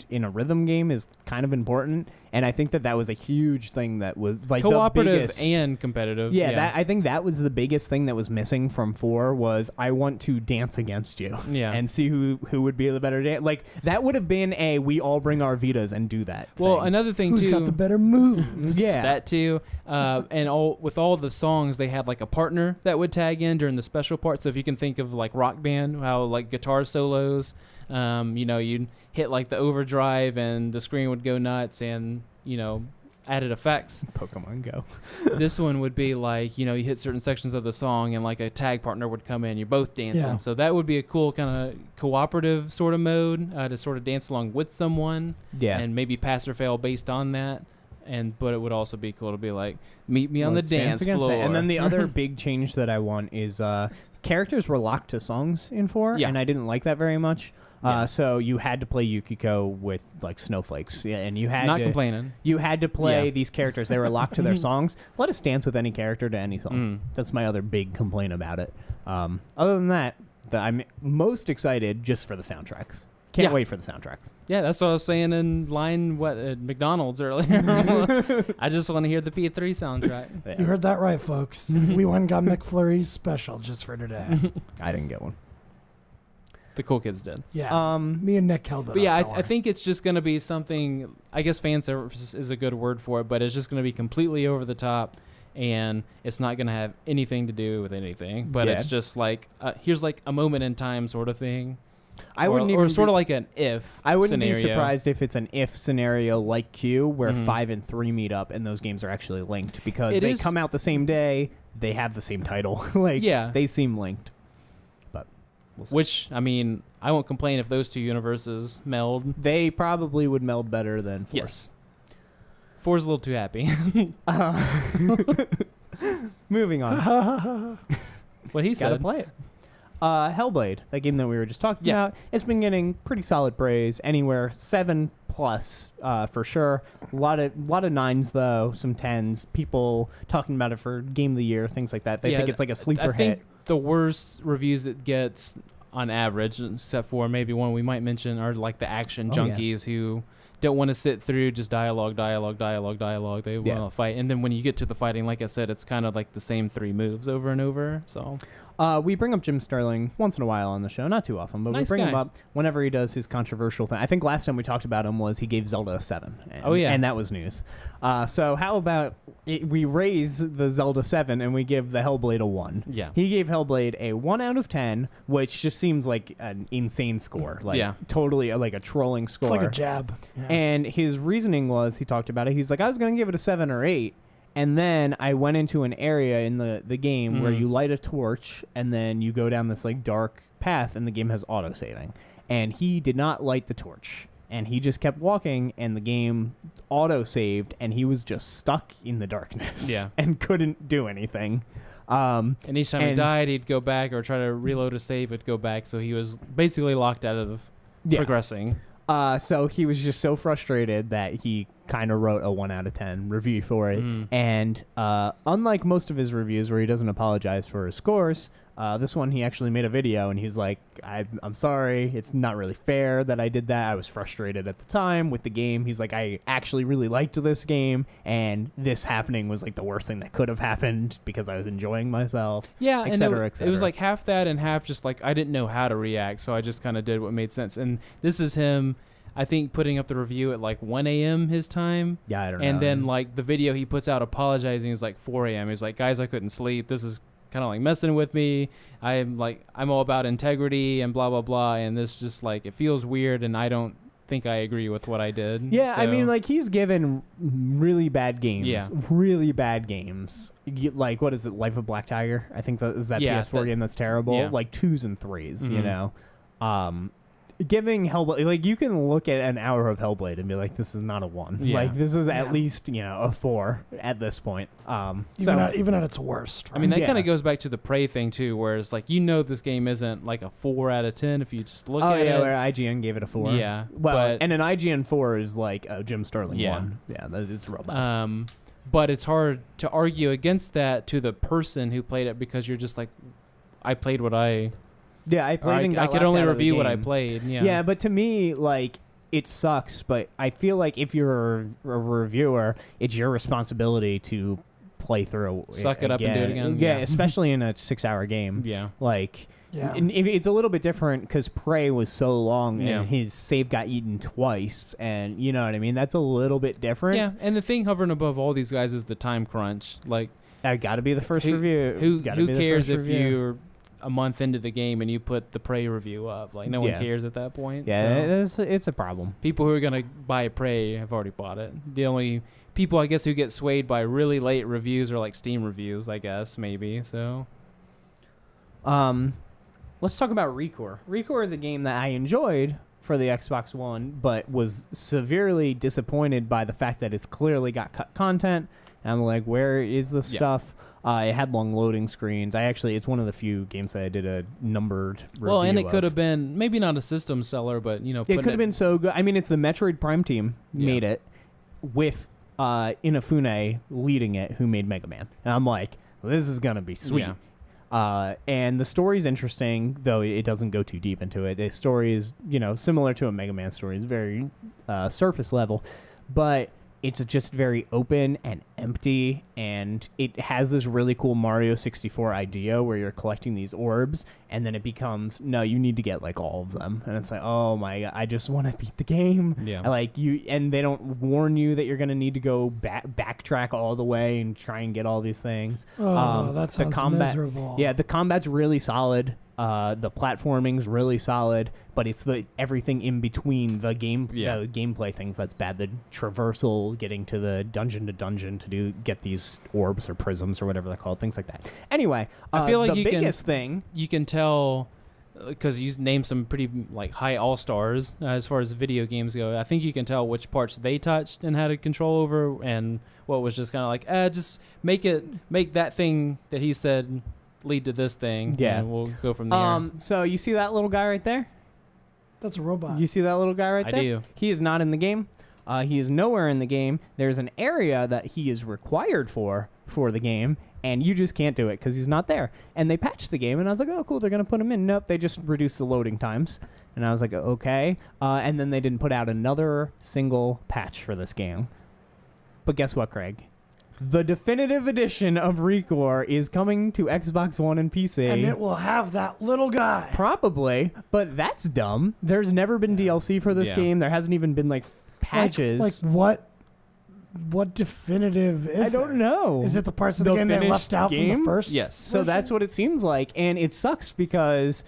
in a rhythm game is kind of important, and I think that was a huge thing that was like cooperative the biggest, and competitive. I think that was the biggest thing that was missing from 4 was I want to dance against you and see who would be the better dance. Like that would have been we all bring our Vitas and do that. Well, thing. another thing Who's too. got the better moves? Yeah. That too. And with all the songs, they had like a partner that would tag in during the special part. So if you can think of like Rock Band, how like guitar solos, you'd hit like the overdrive and the screen would go nuts, and added effects. Pokemon Go. This one would be like, you hit certain sections of the song and like a tag partner would come in. You're both dancing. Yeah. So that would be a cool kind of cooperative sort of mode to sort of dance along with someone. Yeah. And maybe pass or fail based on that. But it would also be cool to be like, meet me on the dance floor. And then the other big change that I want is characters were locked to songs in 4, and I didn't like that very much. So you had to play Yukiko with like snowflakes, and you had complaining. You had to play these characters; they were locked to their songs. Let us dance with any character to any song. That's my other big complaint about it. Other than that, I'm most excited just for the soundtracks. Can't wait for the soundtracks. Yeah, that's what I was saying in line at McDonald's earlier. I just want to hear the P3 soundtrack. Yeah. You heard that right, folks. We went and got McFlurry's special just for today. I didn't get one. The cool kids did. Yeah. Me and Nick held it. But yeah, I think it's just going to be something, I guess fan service is a good word for it, but it's just going to be completely over the top, and it's not going to have anything to do with anything. But it's just like, here's like a moment in time sort of thing. Or sort of like an if I wouldn't scenario. be surprised if it's an if scenario like Q, where 5 and 3 meet up and those games are actually linked because they come out the same day. They have the same title. They seem linked. But we'll see. Which, I mean, I won't complain if those two universes meld. They probably would meld better than 4. Yes. 4's a little too happy. Moving on. What he Gotta said. play it. Hellblade, that game that we were just talking about, it's been getting pretty solid praise, anywhere 7+ for sure. A lot of 9s though, some 10s. People talking about it for game of the year, things like that. They think it's like a sleeper I think hit. the worst reviews it gets on average, except for maybe one we might mention are like the action Oh, yeah. junkies who don't want to sit through just dialogue. They want to fight. And then when you get to the fighting, like I said, it's kind of like the same 3 moves over and over. So We bring up Jim Sterling once in a while on the show, not too often, but we Nice bring him guy. up whenever he does his controversial thing. I think last time we talked about him was he gave Zelda a 7. And, Oh, yeah. and that was news. So how about we raise the Zelda 7 and we give the Hellblade a 1? Yeah. He gave Hellblade a 1 out of 10, which just seems like an insane score. Like Yeah. totally like a trolling score. It's like a jab. Yeah. And his reasoning was, he talked about it, he's like, I was going to give it a 7 or 8. And then I went into an area in the game where you light a torch and then you go down this like dark path and the game has auto-saving. And he did not light the torch. And he just kept walking and the game auto-saved and he was just stuck in the darkness. Yeah. And couldn't do anything. And each time he and- died, he'd go back or try to reload a save, it'd go back. So he was basically locked out of Yeah. progressing. So he was just so frustrated that he kind of wrote a 1 out of 10 review for it. And unlike most of his reviews where he doesn't apologize for his scores, this one he actually made a video and he's like, I'm sorry. It's not really fair that I did that. I was frustrated at the time with the game. He's like, I actually really liked this game and this happening was like the worst thing that could have happened because I was enjoying myself. Yeah, et and cetera, et it cetera. was like half that and half just like I didn't know how to react, so I just kind of did what made sense. And this is him, I think, putting up the review at like 1 a.m. his time. Yeah, I don't know. And then like the video he puts out apologizing is like 4 a.m. He's like, guys, I couldn't sleep. This is kind of like messing with me. I'm all about integrity and blah, blah, blah. And this just like, it feels weird and I don't think I agree with what I did. Yeah, I So- mean, like, he's given really bad games. Yeah. Really bad games. Like, what is it, Life of Black Tiger? I think that is that Yeah, PS4 game that's terrible. yeah. Like, 2s and 3s, you Mhm. know? Giving Hellblade, like, you can look at an hour of Hellblade and be like, this is not a 1. Yeah. Like, this is Yeah. at least, you know, a 4 at this point. Even at its worst. I mean, right? that kind Yeah. of goes back to the Prey thing too, where it's like, you know, this game isn't like a 4 out of 10 if you just look Oh, at yeah, it. where IGN gave it a 4. Yeah, Well, but- and an IGN 4 is like a Jim Sterling Yeah. 1. Yeah, it's real bad. But it's hard to argue against that to the person who played it because you're just like, I played what I Yeah, I played and got I could laughed only out of the review what I game. played. Yeah. Yeah, but to me, like, it sucks, but I feel like if you're a reviewer, it's your responsibility to play through Suck it up and do it again. Yeah, Yeah. especially in a 6-hour game. Yeah. Like, Yeah. and it's a little bit different because Prey was so long Yeah. and his save got eaten twice, and you know what I mean? That's a little bit different. Yeah. And the thing hovering above all these guys is the time crunch. Like, I got to be the first who, review. Gotta who be the cares first if review. you're a month into the game and you put the Prey review up? Like, no one Yeah. cares at that point. Yeah, So it's a problem. people who are going to buy Prey have already bought it. The only people, I guess, who get swayed by really late reviews are like Steam reviews, I guess, maybe. So, Let's talk about Recore. Recore is a game that I enjoyed for the Xbox One, but was severely disappointed by the fact that it's clearly got cut content. And I'm like, where is this Yeah. stuff? It had long loading screens. It's one of the few games that I did a numbered review well, and it of. could have been maybe not a system seller, but, you know, It putting could have been so good. I mean, it's the Metroid Prime team Yeah. made it with Inafune leading it, who made Mega Man. And I'm like, well, this is going to be sweet. Yeah. And the story's interesting, though it doesn't go too deep into it. The story is, you know, similar to a Mega Man story. It's very surface level, but it's just very open and empty, and it has this really cool Mario 64 idea where you're collecting these orbs, and then it becomes, no, you need to get like all of them, and it's like, oh my god, I just want to beat the game. Yeah. Like you, and they don't warn you that you're gonna need to go backtrack all the way and try and get all these things. Oh, that the sounds combat, miserable. Yeah, the combat's really solid. The platforming's really solid, but it's the everything in between the gameplay things that's bad. The traversal, getting to the dungeon to dungeon to get these orbs or prisms or whatever they're called, things like that. Anyway, I feel like the you can- biggest thing. You can tell because you named some pretty like high all-stars as far as video games go. I think you can tell which parts they touched and had a control over, and what was just kind of like, just make that thing that he said lead to this thing. Yeah. And we'll go from there. So you see that little guy right there? That's a robot. You see that little guy right I there? do. He is not in the game. He is nowhere in the game. There's an area that he is required for for the game, and you just can't do it because he's not there. And they patched the game, and I was like, oh, cool, they're going to put him in. Nope, they just reduced the loading times. And I was like, okay. And then they didn't put out another single patch for this game. But guess what, Craig? The definitive edition of ReCore is coming to Xbox One and PC. And it will have that little guy. Probably, but that's dumb. There's never been DLC for this game. There hasn't even been like patches. Like what definitive is I don't know. Is it the parts of the game they left out from the first? Yes. So that's what it seems like, and it sucks because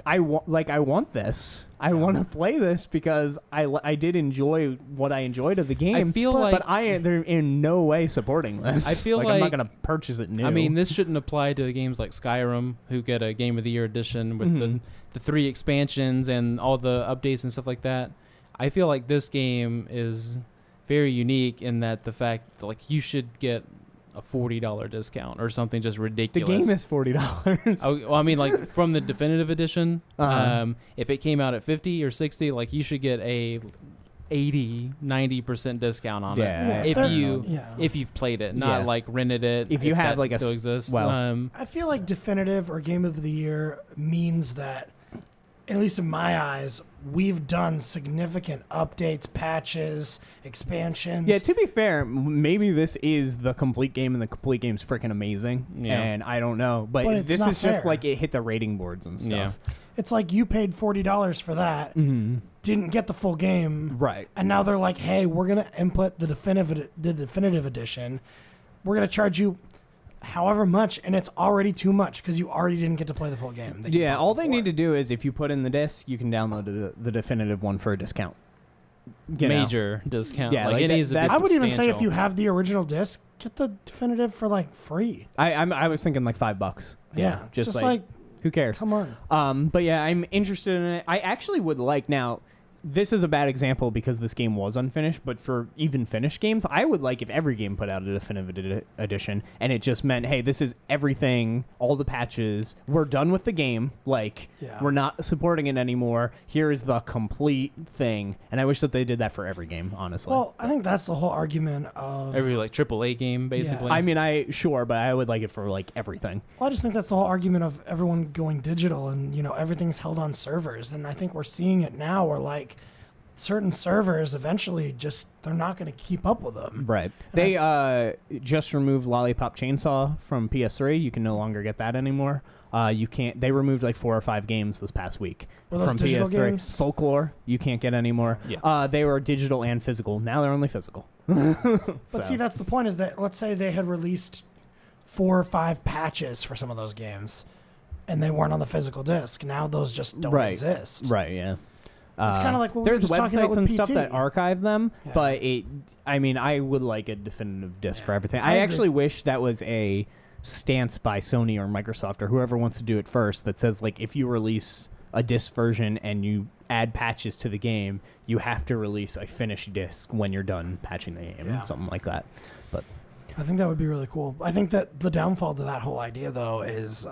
I want this. I want to play this because I did enjoy what I enjoyed of the game. I feel but they're in no way supporting this. I feel I'm like not going to purchase it new. I mean, this shouldn't apply to games like Skyrim, who get a Game of the Year edition with the 3 expansions and all the updates and stuff like that. I feel like this game is very unique in that the fact that, like, you should get a $40 discount or something just ridiculous. The game is $40. Oh, well, I mean, like, from the definitive edition, if it came out at 50 or 60, like, you should get a 80-90% discount on it if you've played it, not like rented it. If you have like still exists. Well, I feel like definitive or game of the year means that, at least in my eyes, we've done significant updates, patches, expansions. Yeah, to be fair, maybe this is the complete game, and the complete game's freaking amazing. Yeah. And I don't know, but this is just like it hit the rating boards and stuff. Yeah. It's like you paid $40 for that, didn't get the full game, right? And now they're like, "Hey, we're gonna input the definitive edition. We're gonna charge you however much," and it's already too much because you already didn't get to play the full game. Yeah, all they need to do is if you put in the disc, you can download the definitive one for a discount. Major discount. Yeah, like it needs to be I would even say if substantial. you have the original disc, get the definitive for like free. I was thinking like $5. Yeah, just like who cares? Come on. But yeah, I'm interested in it. I actually would like now. This is a bad example because this game was unfinished, but for even finished games, I would like if every game put out a definitive edition, and it just meant, hey, this is everything, all the patches, we're done with the game, we're not supporting it anymore, here is the complete thing, and I wish that they did that for every game, honestly. Well, I think that's the whole argument of... Every, like, AAA game, basically. Yeah. I mean, sure, but I would like it for, like, everything. Well, I just think that's the whole argument of everyone going digital, and, everything's held on servers, and I think we're seeing it now where, like, certain servers eventually they're not going to keep up with them. Right. They just removed Lollipop Chainsaw from PS3. You can no longer get that anymore. You can't. They removed like 4 or 5 games this past week from digital PS3. Games? Folklore, you can't get anymore. Yeah. They were digital and physical. Now they're only physical. But see, that's the point. Is that let's say they had released 4 or 5 patches for some of those games, and they weren't on the physical disc. Now those just don't exist. Right. Yeah. It's kind of like what we were there's just talking about websites with and PT. stuff that archive them, Yeah. but I would like a definitive disc for everything. I I agree. actually wish that was a stance by Sony or Microsoft or whoever wants to do it first that says, like, if you release a disc version and you add patches to the game, you have to release a finished disc when you're done patching the game, something like that. But I think that would be really cool. I think that the downfall to that whole idea, though, is,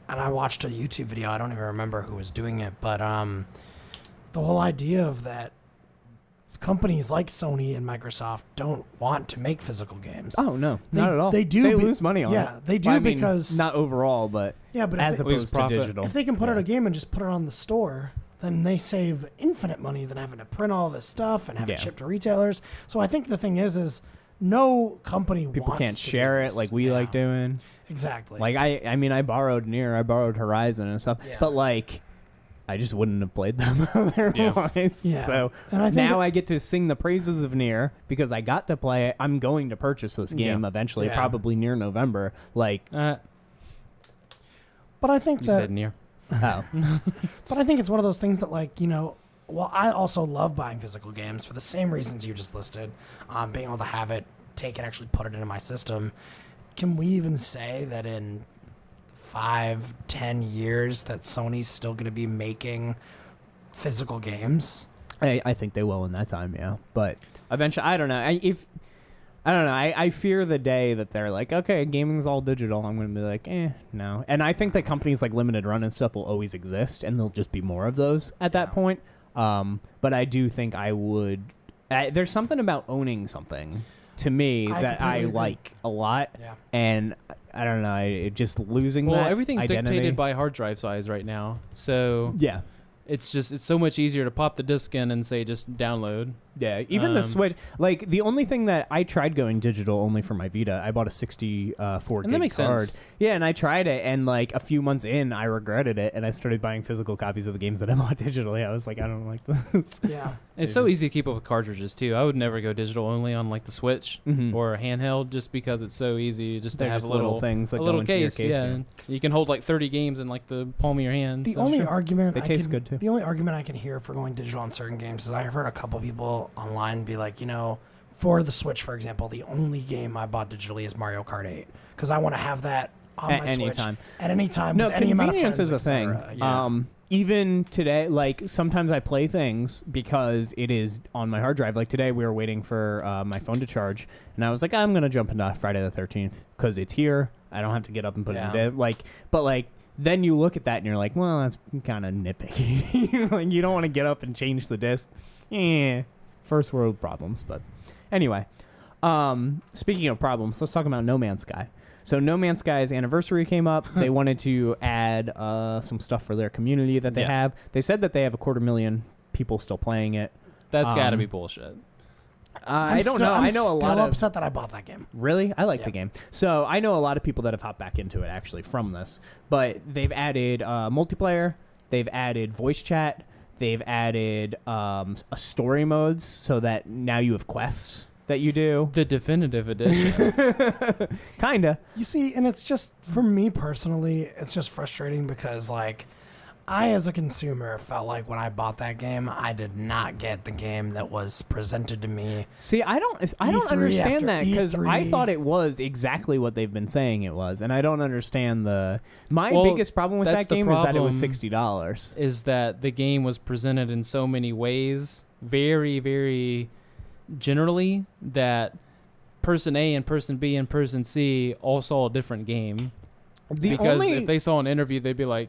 and I watched a YouTube video. I don't even remember who was doing it, but the whole idea of that companies like Sony and Microsoft don't want to make physical games. oh no, not at all. They do. They lose money on it. Yeah, they do Well, I mean, because not overall, but but as if they, opposed to profit. digital. if they can put out a game and just put it on the store, then they save infinite money than having to print all this stuff and have it shipped to retailers. So I think the thing is no company People wants can't to share do it this. like we like doing. Exactly. Like I mean, I borrowed Horizon and stuff, but like, I just wouldn't have played them otherwise. Yeah. So And I think now I get to sing the praises of Nier because I got to play it. I'm going to purchase this game eventually, Yeah. probably near November. Like, but I think you that said near. oh, But I think it's one of those things that, like, well, I also love buying physical games for the same reasons you just listed. Being able to have it, take it, actually put it into my system. Can we even say that in 5-10 years that Sony's still going to be making physical games? I think they will in that time, yeah. But eventually, I don't know. I fear the day that they're like, okay, gaming's all digital. I'm going to be like, no. And I think that companies like Limited Run and stuff will always exist, and there'll just be more of those at that point. But I do think I would. There's something about owning something to me I that I completely agree. like a lot, Yeah. and I don't know, just losing Well, that everything's identity. dictated by hard drive size right now. So Yeah. it's so much easier to pop the disc in and say just download. Yeah, even the Switch. Like, the only thing that I tried going digital only for my Vita, I bought a 64 And that gig makes card. sense. Yeah, and I tried it, and like a few months in, I regretted it, and I started buying physical copies of the games that I bought digitally. I was like, I don't like this. Yeah. It's so easy to keep up with cartridges too. I would never go digital only on like the Switch Mhm. or a handheld just because it's so easy just to They're have just a little things that a go little into your case. case. Yeah, and you can hold like 30 games in like the palm of your hand. The so- only argument They taste good, too. The only argument I can hear for going digital on certain games is I've heard a couple people online be like, for the Switch, for example, the only game I bought digitally is Mario Kart 8 because I want to have that on At my any Switch time. at any time. No, with any amount of convenience friends, is a thing. etc. Yeah. Even today, like, sometimes I play things because it is on my hard drive. Like, today we were waiting for my phone to charge, and I was like, I'm going to jump into Friday the 13th because it's here. I don't have to get up and put it in bed. But then you look at that and you're like, well, that's kind of nitpicky. Like, you don't want to get up and change the disc. First world problems. But anyway, speaking of problems, let's talk about No Man's Sky. So No Man's Sky's anniversary came up. They wanted to add some stuff for their community that they have. They said that they have 250,000 people still playing it. That's got to be bullshit. I don't know. I know a lot still of... upset that I bought that game. Really? I like the game. So I know a lot of people that have hopped back into it actually from this. But they've added multiplayer. They've added voice chat. They've added a story modes so that now you have quests that you do. The definitive edition. Kinda. You see, and it's just, for me personally, it's just frustrating because, like, I, as a consumer, felt like when I bought that game, I did not get the game that was presented to me. See, I don't E3 understand after that because I E3. thought it was exactly what they've been saying it was, and I don't understand my Well, biggest problem with that's that the game is that it was problem. $60. Is that the game was presented in so many ways, very, very generally, that person A and person B and person C all saw a different game. Because if they saw an interview, they'd be like,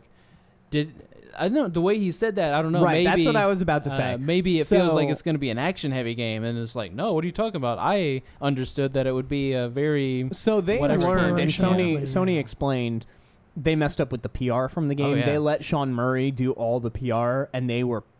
I don't know, the way he said that, I don't know. Right, maybe, that's what I was about to say. Maybe it feels like So- it's going to be an action-heavy game, and it's like, no, what are you talking about? I understood that it would be a very... So they Whatever learned, and exploration. Sony explained they messed up with the PR from the game. Oh, yeah. They let Sean Murray do all the PR, and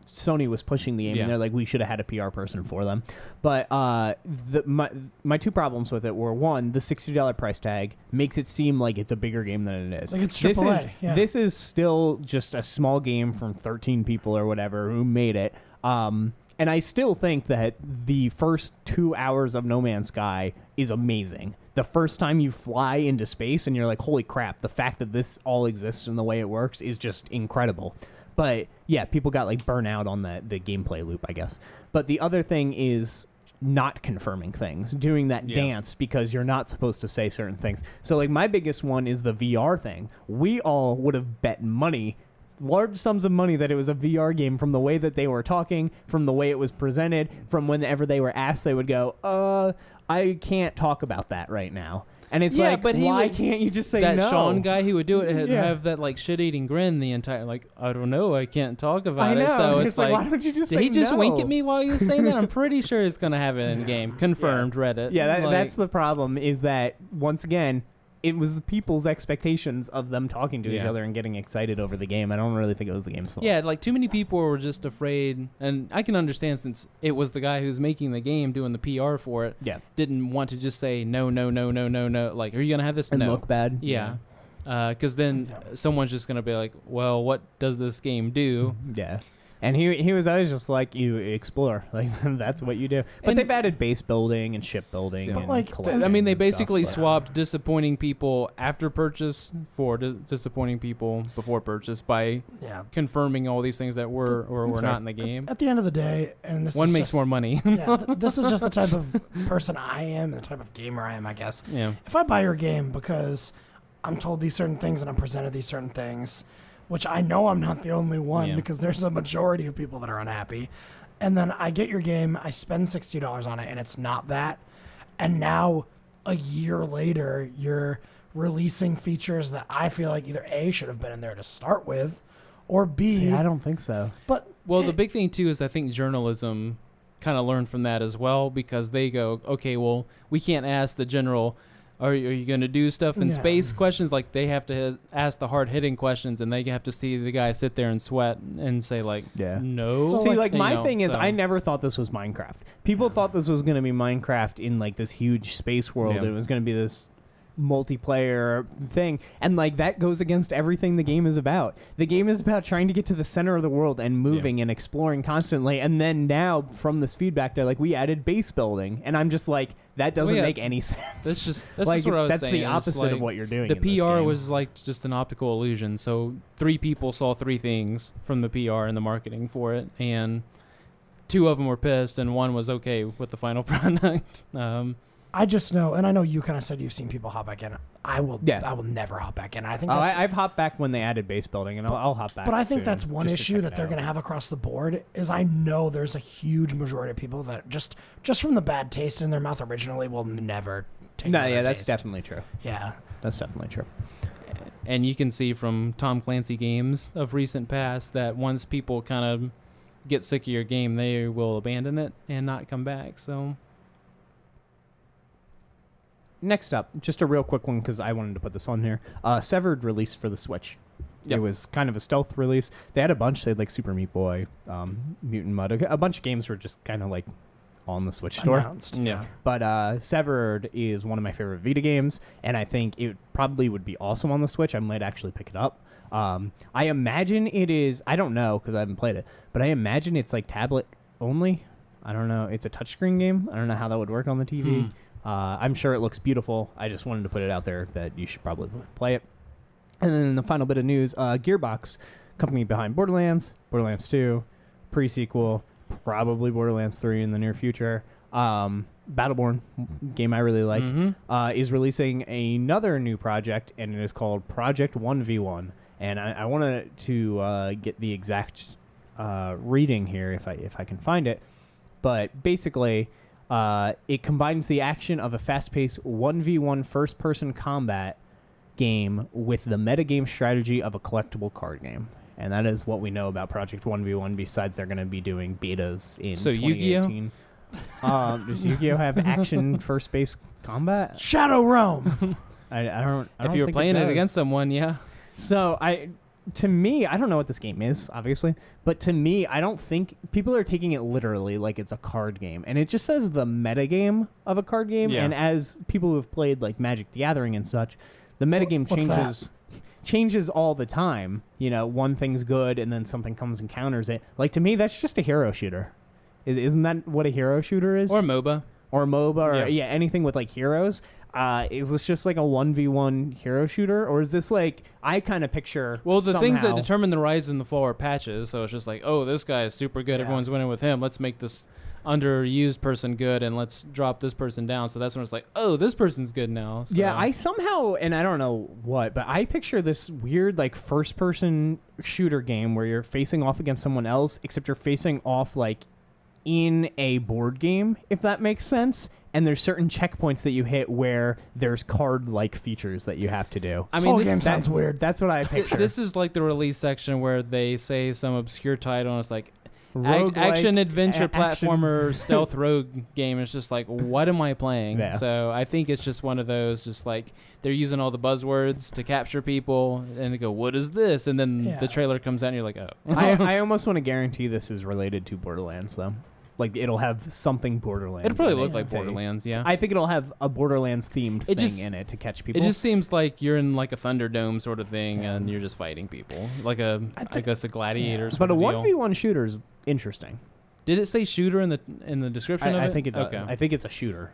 Sony was pushing the game, Yeah. and they're like, we should have had a PR person for them. But my two problems with it were, one, the $60 price tag makes it seem like it's a bigger game than it is. Like it's this AAA, is yeah. this is still just a small game from 13 people or whatever who made it. And I still think that the first 2 hours of No Man's Sky is amazing. The first time you fly into space and you're like, holy crap, the fact that this all exists and the way it works is just incredible. But yeah, people got like burnt out on the gameplay loop, I guess. But the other thing is not confirming things, doing that dance because you're not supposed to say certain things. So like my biggest one is the VR thing. We all would have bet money, large sums of money, that it was a VR game from the way that they were talking, from the way it was presented, from whenever they were asked, they would go, I can't talk about that right now. And it's Yeah, like, but why can't you just say that no? Sean guy who would do it Yeah. have that like shit-eating grin the entire, like, I don't know, I can't talk about I know. it. So It's like, why don't you just did say he just no? wink at me while he was saying that? I'm pretty sure it's going to have it in game. Confirmed, Reddit. Yeah, Like, that's the problem, is that, once again, it was the people's expectations of them talking to each Yeah. other and getting excited over the game. I don't really think it was the game's fault. Yeah, like too many people were just afraid, and I can understand since it was the guy who's making the game doing the PR for it. Yeah. Didn't want to just say no. Like, are you gonna have this? And no. look bad. Yeah. Because then someone's just gonna be like, well, what does this game do? Yeah. And he was always just like, you explore. Like, that's what you do. But And- they've added base building and ship building. But, and like, collecting I mean, they and stuff, basically but- swapped disappointing people after purchase for disappointing people before purchase by Yeah. confirming all these things that were or were That's not fair. in the game. At the end of the day, and this One is makes just, more money. Yeah, this is just the type of person I am, and the type of gamer I am, I guess. Yeah. If I buy your game because I'm told these certain things and I'm presented these certain things, which I know I'm not the only one Yeah. because there's a majority of people that are unhappy, and then I get your game, I spend $60 on it, and it's not that, and now a year later you're releasing features that I feel like either A, should have been in there to start with, or B, See, I don't think so. but Well, the big thing too is I think journalism kind of learn from that as well, because they go, okay, well, we can't ask the general, are you going to do stuff in space questions? Like, they have to ask the hard-hitting questions, and they have to see the guy sit there and sweat and say, like, no. So see, like my thing is, I never thought this was Minecraft. People thought this was going to be Minecraft in, like, this huge space world. It was going to be this multiplayer thing, and like that goes against everything the game is about. The game is about trying to get to the center of the world and moving and exploring constantly, and then now from this feedback they're like, we added base building, and I'm just like, that doesn't make any sense. That's like, just what I was that's saying. the opposite of what you're doing. The in this PR game. was like just an optical illusion. So 3 people saw 3 things from the PR and the marketing for it, and 2 of them were pissed and 1 was okay with the final product. I just know, and I know you kind of said you've seen people hop back in. I will never hop back in. I think I've hopped back when they added base building, and I'll hop back. But I think soon, that's one issue that they're going to have across the board. Is I know there's a huge majority of people that just from the bad taste in their mouth originally will never take. That's definitely true. Yeah, that's definitely true. And you can see from Tom Clancy games of recent past that once people kind of get sick of your game, they will abandon it and not come back. So. Next up, just a real quick one because I wanted to put this on here. Severed released for the Switch. It was kind of a stealth release. They had a bunch. They had like Super Meat Boy, Mutant Mud. A bunch of games were just kind of like on the Switch store. Announced. Yeah. But Severed is one of my favorite Vita games, and I think it probably would be awesome on the Switch. I might actually pick it up. I imagine it is. I don't know because I haven't played it, but I imagine it's like tablet only. I don't know. It's a touchscreen game. I don't know how that would work on the TV. I'm sure it looks beautiful. I just wanted to put it out there that you should probably play it. And then the final bit of news, Gearbox, company behind Borderlands 2, pre-sequel, probably Borderlands 3 in the near future. Battleborn, game I really like, is releasing another new project, and it is called Project 1v1. And I wanted to get the exact reading here if I can find it. But basically, it combines the action of a fast-paced 1v1 first-person combat game with the metagame strategy of a collectible card game. And that is what we know about Project 1v1, besides they're going to be doing betas in 2018. Does Yu-Gi-Oh have action first-based combat? Shadow Realm! I don't if you were playing it against someone, yeah. So to me, I don't know what this game is, obviously, but to me, I don't think people are taking it literally like it's a card game. And it just says the metagame of a card game. Yeah. And as people who have played like Magic the Gathering and such, the metagame changes all the time. You know, one thing's good and then something comes and counters it. Like, to me, that's just a hero shooter. Isn't that what a hero shooter is? Or MOBA. Or anything with like heroes. Is this just like a 1v1 hero shooter, or is this like, I kind of picture the things that determine the rise and the fall are patches, so it's just like, oh, this guy is super good, everyone's winning with him, let's make this underused person good and let's drop this person down. So that's when it's like, oh, this person's good now. So. Yeah, I somehow, and I don't know what, but I picture this weird like first person shooter game where you're facing off against someone else, except you're facing off like in a board game, if that makes sense. And there's certain checkpoints that you hit where there's card-like features that you have to do. I mean, this game sounds weird. That's what I picture. This is like the release section where they say some obscure title, and it's like action adventure platformer stealth rogue game. It's just like, what am I playing? Yeah. So I think it's just one of those, just like they're using all the buzzwords to capture people, and they go, what is this? And then the trailer comes out, and you're like, oh. I almost want to guarantee this is related to Borderlands, though. Like, it'll have something Borderlands. It'll probably look like Borderlands, yeah. I think it'll have a Borderlands-themed thing in it to catch people. It just seems like you're in, like, a Thunderdome sort of thing, and you're just fighting people. Like a gladiator sort of deal. But a 1v1 shooter is interesting. Did it say shooter in the description of it? I think it does. Okay. I think it's a shooter.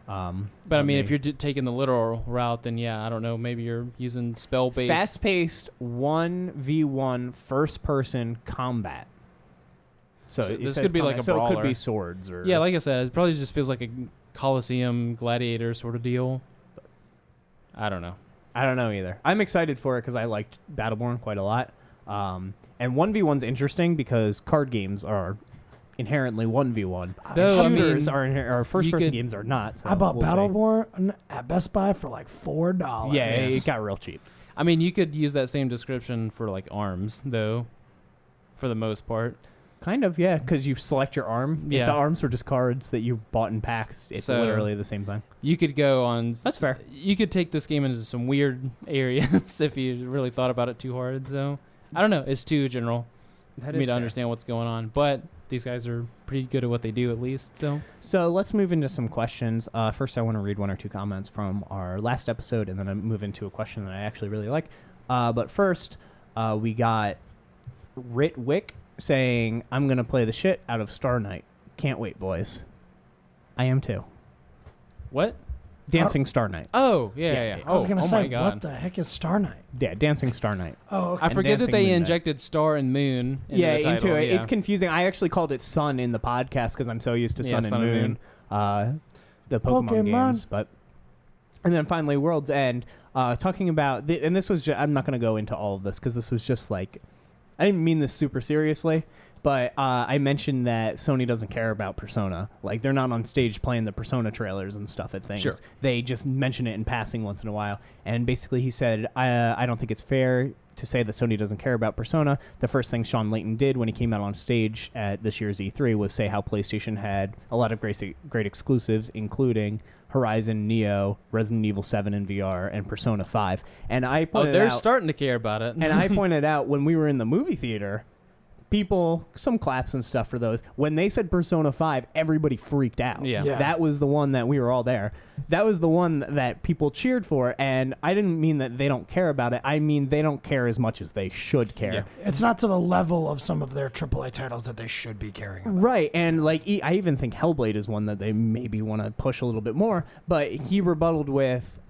But, I mean, if you're taking the literal route, then, yeah, I don't know. Maybe you're using spell-based... Fast-paced 1v1 first-person combat. So this could be like a brawler. So it could be swords or... Yeah, like I said, it probably just feels like a Coliseum gladiator sort of deal. I don't know. I don't know either. I'm excited for it because I liked Battleborn quite a lot. And 1v1's interesting because card games are inherently 1v1. Shooters are first-person games are not. So I bought Battleborn at Best Buy for like $4. Yeah, it got real cheap. I mean, you could use that same description for like ARMS, though, for the most part. Kind of, yeah, because you select your arm. Yeah. If the arms were just cards that you bought in packs, it's So- literally the same thing. You could go on. That's fair. You could take this game into some weird areas if you really thought about it too hard. So I don't know. It's too general for me to understand what's going on. But these guys are pretty good at what they do, at least. So let's move into some questions. First, I want to read 1 or 2 comments from our last episode, and then I move into a question that I actually really like. But first, we got Rit Wick saying, I'm going to play the shit out of Star Knight. Can't wait, boys. I am too. What? Dancing Star Knight. Oh, yeah. I was Oh, gonna oh say, my God. what the heck is Star Knight? Yeah, Dancing Star Knight. Oh, okay. I forget that Dancing they Moon Knight. injected star and moon into Yeah, the title. into it. Yeah. It's confusing. I actually called it Sun in the podcast because I'm so used to Sun and Moon. The Pokemon games. But and then finally, World's End. Talking about, and this was I'm not going to go into all of this because this was just like, I didn't mean this super seriously, but I mentioned that Sony doesn't care about Persona. Like, they're not on stage playing the Persona trailers and stuff at things. Sure. They just mention it in passing once in a while. And basically he said, I don't think it's fair to say that Sony doesn't care about Persona. The first thing Sean Layton did when he came out on stage at this year's E3 was say how PlayStation had a lot of great exclusives, including Horizon, Neo, Resident Evil 7 in VR, and Persona 5. And I pointed they're out, starting to care about it. and I pointed out when we were in the movie theater, people, some claps and stuff for those. When they said Persona 5, everybody freaked out. Yeah. Yeah. That was the one that we were all there. That was the one that people cheered for, and I didn't mean that they don't care about it. I mean they don't care as much as they should care. Yeah. It's not to the level of some of their AAA titles that they should be carrying. about. Right, and like I even think Hellblade is one that they maybe want to push a little bit more, but he rebutted with,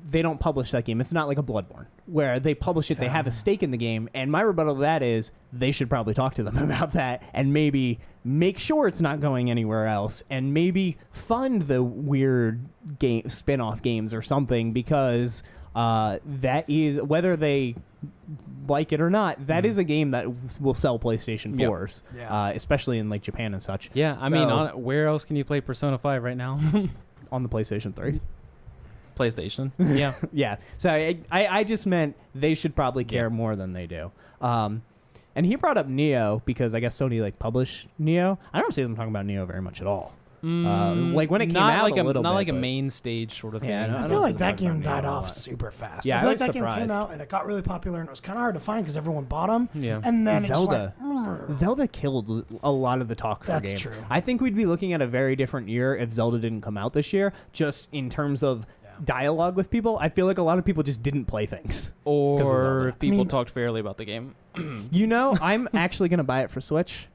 they don't publish that game. It's not like a Bloodborne where they publish it, they have a stake in the game, and my rebuttal to that is they should probably talk to them about that and maybe make sure it's not going anywhere else and maybe fund the weird game spin-off games or something, because that is, whether they like it or not, that is a game that will sell PlayStation Yep. 4s, Yeah. especially in like Japan and such. Yeah, I mean, So- where else can you play Persona 5 right now? On the PlayStation 3. PlayStation. Yeah. Yeah. So I just meant they should probably care more than they do. And he brought up Neo because I guess Sony like published Neo. I don't see them talking about Neo very much at all. Like when it came not out, like a little not bit, like a but- main stage sort of thing. Yeah, I I don't feel like see them that talking game about Neo died a off lot. super fast. Yeah, I I feel was like that game surprised. came out and it got really popular and it was kind of hard to find because everyone bought them. Yeah. And then Zelda. It just went, Zelda killed a lot of the talk for That's games. true. I think we'd be looking at a very different year if Zelda didn't come out this year, just in terms of dialogue with people. I feel like a lot of people just didn't play things. 'Cause of Zelda. Or if people I mean- talked fairly about the game. You know, I'm actually going to buy it for Switch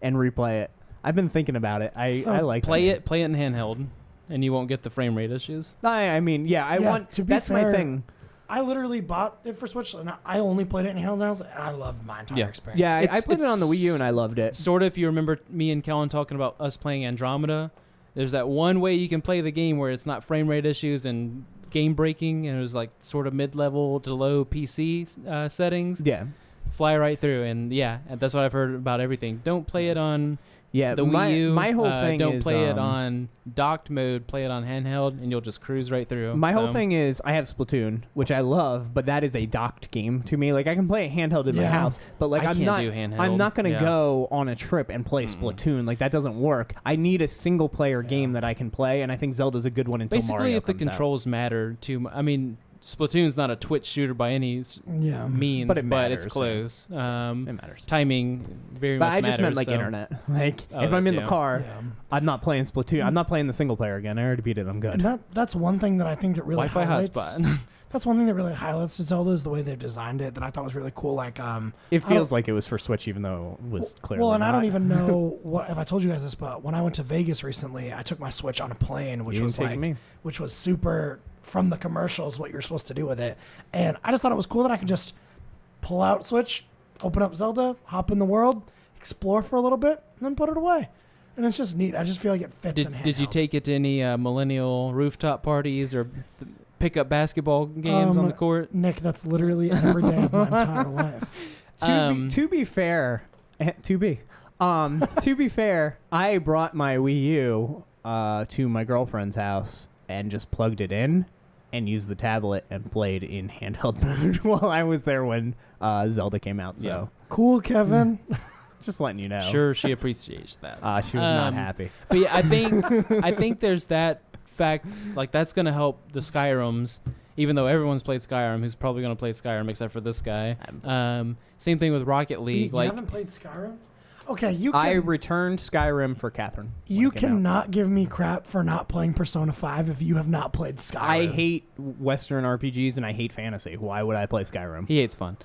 and replay it. I've been thinking about it. I like Play it in handheld, and you won't get the frame rate issues. I mean, yeah, I Yeah, want to be that's my fair, thing. I literally bought it for Switch and I only played it in handheld and I loved my entire Yeah. experience. Yeah, I It's- played it on the Wii U and I it's- loved it. Sort of, if you remember me and Kellen talking about us playing Andromeda, there's that one way you can play the game where it's not frame rate issues and game breaking, and it was like sort of mid-level to low PC settings. Yeah. Fly right through, and yeah, that's what I've heard about everything. Don't play it on Yeah, the my, Wii U. my whole thing don't is play it on docked mode. Play it on handheld, and you'll just cruise right through. my whole So, thing is I have Splatoon, which I love, but that is a docked game to me. Like I can play it handheld in my Yeah. house, but like I I'm can't not do handheld. I'm not going to Yeah. go on a trip and play Splatoon. Like that doesn't work. I need a single player game that I can play, and I think Zelda's a good one until Basically, Mario if the comes out. controls matter too much, I mean, Splatoon's not a Twitch shooter by any Yeah. means, But but, it matters, it's close. It matters. Timing very But much I just meant matters, like so- internet. Like Oh, if I'm that in the too. car, Yeah. I'm not playing Splatoon. I'm not playing the single player again. I already beat it. I'm And good. that's one thing that I think that really Wi-Fi highlights. hotspot. That's one thing that really highlights Zelda is the way they've designed it that I thought was really cool. Like, It I feels don't- like it was for Switch, even though it was clearly well, and I don't not. even know what if I told you guys this, but when I went to Vegas recently, I took my Switch on a plane, which You was didn't take like, me. which was super from the commercials what you're supposed to do with it, and I just thought it was cool that I could just pull out Switch, open up Zelda, hop in the world, explore for a little bit, and then put it away, and it's just neat. I just feel like it fits in Did you handheld. take it to any millennial rooftop parties or pick up basketball games on the court? Nick? That's literally every day of my entire life. To be fair, to be fair, I brought my Wii U to my girlfriend's house and just plugged it in and used the tablet and played in handheld mode while I was there when Zelda came out. So Yeah. Cool, Kevin. Just letting you know. Sure, she appreciates that. She was not happy. But yeah, I think there's that fact, like that's gonna help the Skyrims, even though everyone's played Skyrim, who's probably gonna play Skyrim except for this guy. Same thing with Rocket League. You haven't played Skyrim? Okay, you can, I returned Skyrim for Catherine. You cannot give me crap for not playing Persona 5 if you have not played Skyrim. I hate Western RPGs and I hate fantasy. Why would I play Skyrim? He hates fun.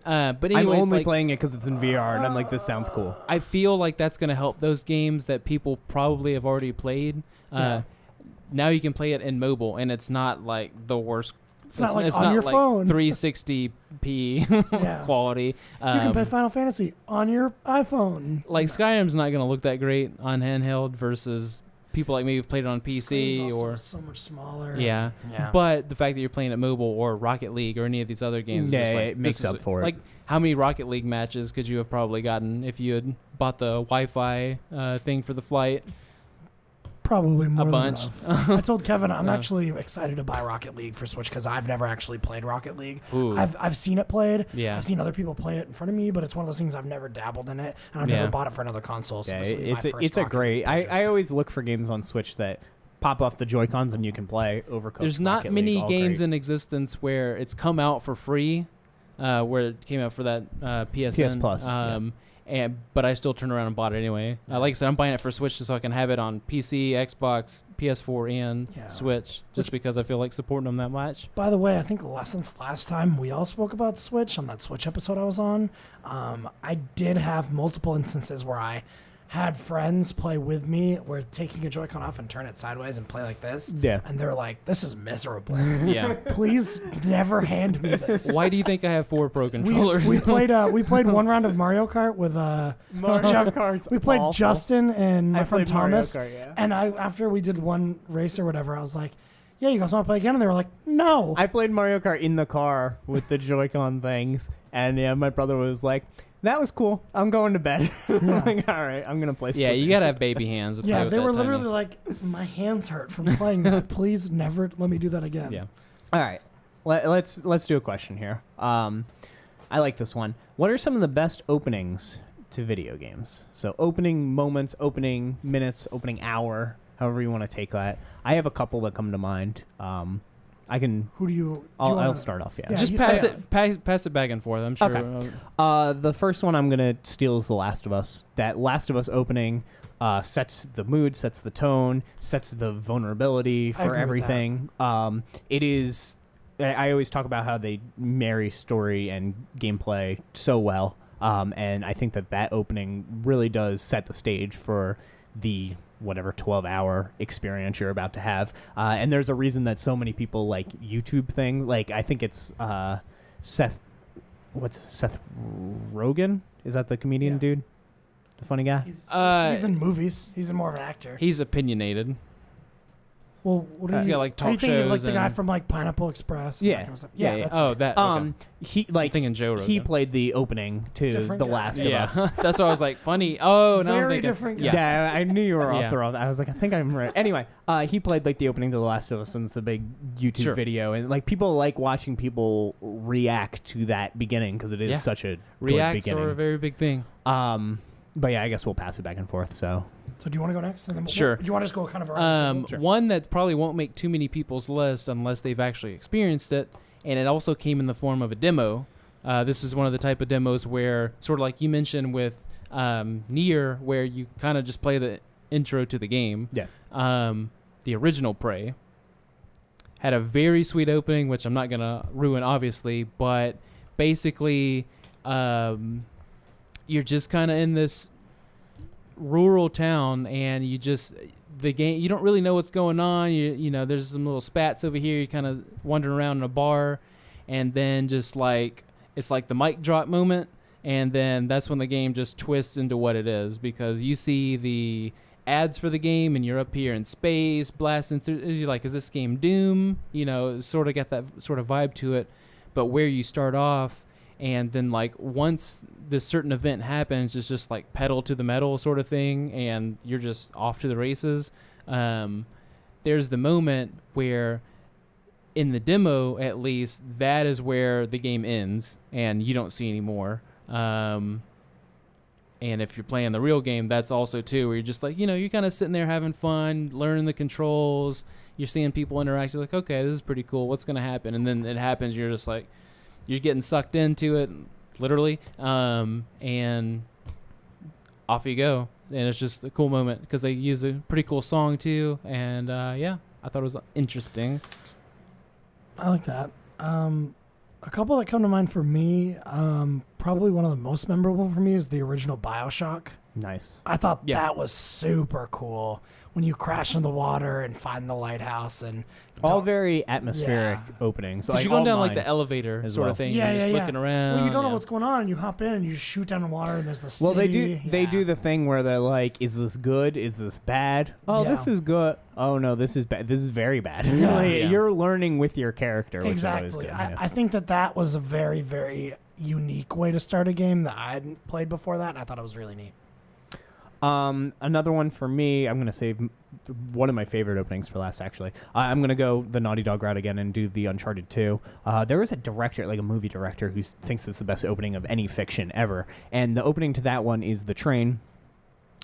But anyways, I'm only playing it because it's in VR, and I'm like, this sounds cool. I feel like that's going to help those games that people probably have already played. Now you can play it in mobile, and it's not like the worst. It's not like on your phone. 360p quality. You can play Final Fantasy on your iPhone. Like Skyrim's not going to look that great on handheld versus people like me who've played it on PC or so much smaller. Yeah. But the fact that you're playing it mobile or Rocket League or any of these other games, it makes up for it. Like, how many Rocket League matches could you have probably gotten if you had bought the Wi-Fi thing for the flight? Probably more a bunch. Than enough. I told Kevin I'm actually excited to buy Rocket League for Switch because I've never actually played Rocket League. I've seen it played. Yeah. I've seen other people play it in front of me, but it's one of those things I've never dabbled in it, and I've never bought it for another console. So this will be my first it's a great. I always look for games on Switch that pop off the Joy-Cons and you can play Overcooked. There's not many games in existence where it's come out for free, where it came out for that PSN. PS Plus. But I still turned around and bought it anyway. Like I said, I'm buying it for Switch so I can have it on PC, Xbox, PS4, and Switch, just because I feel like supporting them that much. By the way, I think since last time we all spoke about Switch on that Switch episode I was on, I did have multiple instances where I had friends play with me where taking a Joy-Con off and turn it sideways and play like this. Yeah. And they're like, this is miserable. Yeah. Please never hand me this. Why do you think I have 4 Pro controllers? We played one round of Mario Kart with Mario Kart's we played awful. Justin and my friend Thomas. Mario Kart, yeah. And after we did one race or whatever, I was like, yeah, you guys want to play again? And they were like, no. I played Mario Kart in the car with the Joy-Con things, and my brother was like, that was cool. I'm going to bed. I'm like, all right, I'm going to play Splatoon. Yeah, you got to have baby hands. To play with they were that literally like, my hands hurt from playing that. Please never let me do that again. Yeah. All right. Let's do a question here. I like this one. What are some of the best openings to video games? So opening moments, opening minutes, opening hour, however you want to take that. I have a couple that come to mind. I can. Who do you? I'll start off. Yeah. Just pass it back and forth. I'm sure. Okay. The first one I'm gonna steal is The Last of Us. That Last of Us opening sets the mood, sets the tone, sets the vulnerability for everything. It is. I always talk about how they marry story and gameplay so well, and I think that opening really does set the stage for the 12-hour experience you're about to have. And there's a reason that so many people like YouTube thing. Like, I think it's Seth Rogen? Is that the comedian dude? The funny guy? He's in movies. He's more of an actor. He's opinionated. Well, what do you he's got like talk shows? Like the guy from like Pineapple Express. And that kind of stuff. Okay. I'm thinking Joe Rogan. He played the opening to The Last of Us. That's why I was like, funny. Oh, no, very different guy. Yeah, I knew you were off the road. I was like, I think I'm right. Anyway, he played like the opening to The Last of Us, and it's a big YouTube video, and like people like watching people react to that beginning because it is such a reacts good beginning. Are a very big thing. But yeah, I guess we'll pass it back and forth. So do you want to go next? And then sure. Do you want to just go kind of around? Sure. One that probably won't make too many people's list unless they've actually experienced it, and it also came in the form of a demo. This is one of the type of demos where, sort of like you mentioned with Nier, where you kind of just play the intro to the game. Yeah. The original Prey had a very sweet opening, which I'm not going to ruin, obviously, but basically you're just kind of in this rural town, and you don't really know what's going on. You know, there's some little spats over here. You're kind of wandering around in a bar, and then just like it's like the mic drop moment, and then that's when the game just twists into what it is, because you see the ads for the game, and you're up here in space blasting through. You're like, is this game Doom? You know, sort of got that sort of vibe to it. But where you start off, and then like once this certain event happens, it's just like pedal to the metal sort of thing, and you're just off to the races. There's the moment where, in the demo at least, that is where the game ends and you don't see any more. And And if you're playing the real game, that's also too, where you're just like, you're kind of sitting there having fun, learning the controls. You're seeing people interact. You're like, okay, this is pretty cool. What's going to happen? And then it happens. You're just like, you're getting sucked into it, literally. And off you go. And it's just a cool moment because they use a pretty cool song too. And I thought it was interesting. I like that. A couple that come to mind for me, probably one of the most memorable for me is the original BioShock. Nice. I thought that was super cool when you crash in the water and find the lighthouse and all very atmospheric openings. Because Like you're going down all like the elevator sort of thing. Yeah, you're just looking around. Well, you don't know what's going on, and you hop in and you just shoot down the water, and there's the city. Well, they do the thing where they're like, "Is this good? Is this bad? Oh, this is good. Oh no, this is bad. This is very bad." You're learning with your character. Which exactly. is always good, I think that was a very, very unique way to start a game that I hadn't played before that, and I thought it was really neat. Another one for me, I'm going to save one of my favorite openings for last, actually. I'm going to go the Naughty Dog route again and do the Uncharted 2. There was a director, like a movie director, who thinks it's the best opening of any fiction ever. And the opening to that one is the train.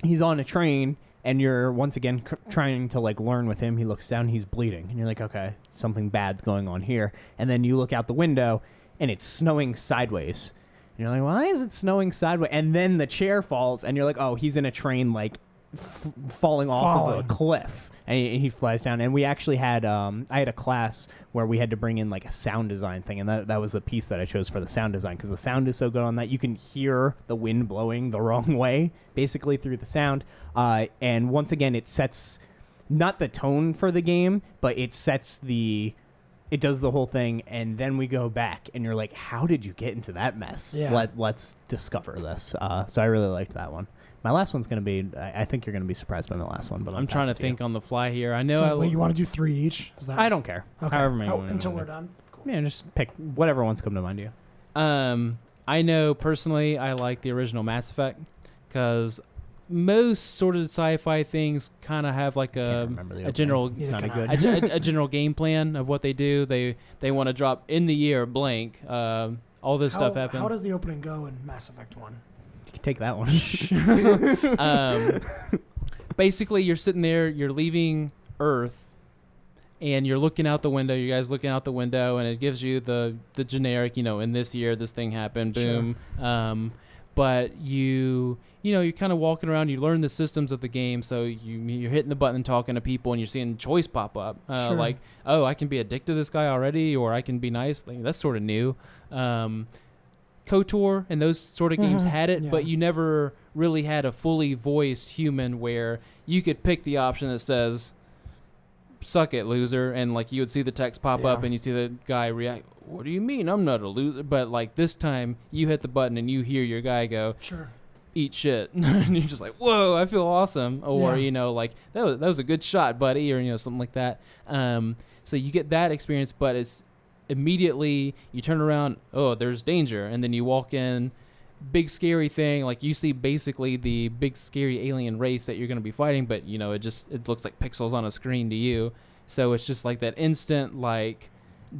He's on a train, and you're, once again, trying to, like, learn with him. He looks down, he's bleeding. And you're like, okay, something bad's going on here. And then you look out the window, and it's snowing sideways. And you're like, why is it snowing sideways? And then the chair falls, and you're like, oh, he's in a train, like, falling off of a cliff. And he flies down. And we actually had, I had a class where we had to bring in, like, a sound design thing. And that was the piece that I chose for the sound design, because the sound is so good on that. You can hear the wind blowing the wrong way, basically, through the sound. And once again, it sets not the tone for the game, but it sets it does the whole thing, and then we go back, and you're like, how did you get into that mess? Yeah. Let's discover this. So I really liked that one. My last one's going to be, I think you're going to be surprised by my last one, but I'm trying to think on the fly here. I know. So, wait, you want to do 3 each? Is that I don't care. Okay. However many until we're done? Cool. Yeah, just pick whatever ones come to mind to you. I know personally I like the original Mass Effect because most sort of sci-fi things kind of have like a general it's not a good a general game plan of what they do. They want to drop in the year blank. All this stuff happens. How does the opening go in Mass Effect 1? You can take that one. Basically, you're sitting there, you're leaving Earth, and you're looking out the window. You guys looking out the window, and it gives you the generic, in this year this thing happened, boom. Sure. But you're kind of walking around. You learn the systems of the game, so you're hitting the button and talking to people, and you're seeing choice pop up. Sure. Like, oh, I can be a dick to this guy already, or I can be nice. Like, that's sort of new. KOTOR and those sort of games had it, but you never really had a fully voiced human where you could pick the option that says, suck it, loser, and like you would see the text pop up and you see the guy react, what do you mean I'm not a loser? But like this time you hit the button and you hear your guy go, sure, eat shit. And you're just like, whoa, I feel awesome. Or like that was a good shot, buddy, or something like that. So you get that experience, but it's immediately you turn around, oh, there's danger, and then you walk in, big scary thing, like you see basically the big scary alien race that you're going to be fighting, but it looks like pixels on a screen to you. So it's just like that instant like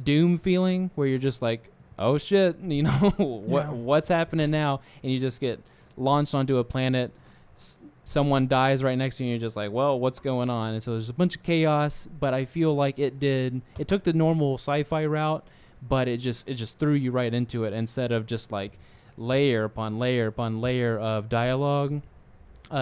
Doom feeling where you're just like, oh shit, what's happening now? And you just get launched onto a planet, someone dies right next to you, and you're just like, well, what's going on? And so there's a bunch of chaos, but I feel like it took the normal sci-fi route, but it just threw you right into it instead of just like layer upon layer upon layer of dialogue.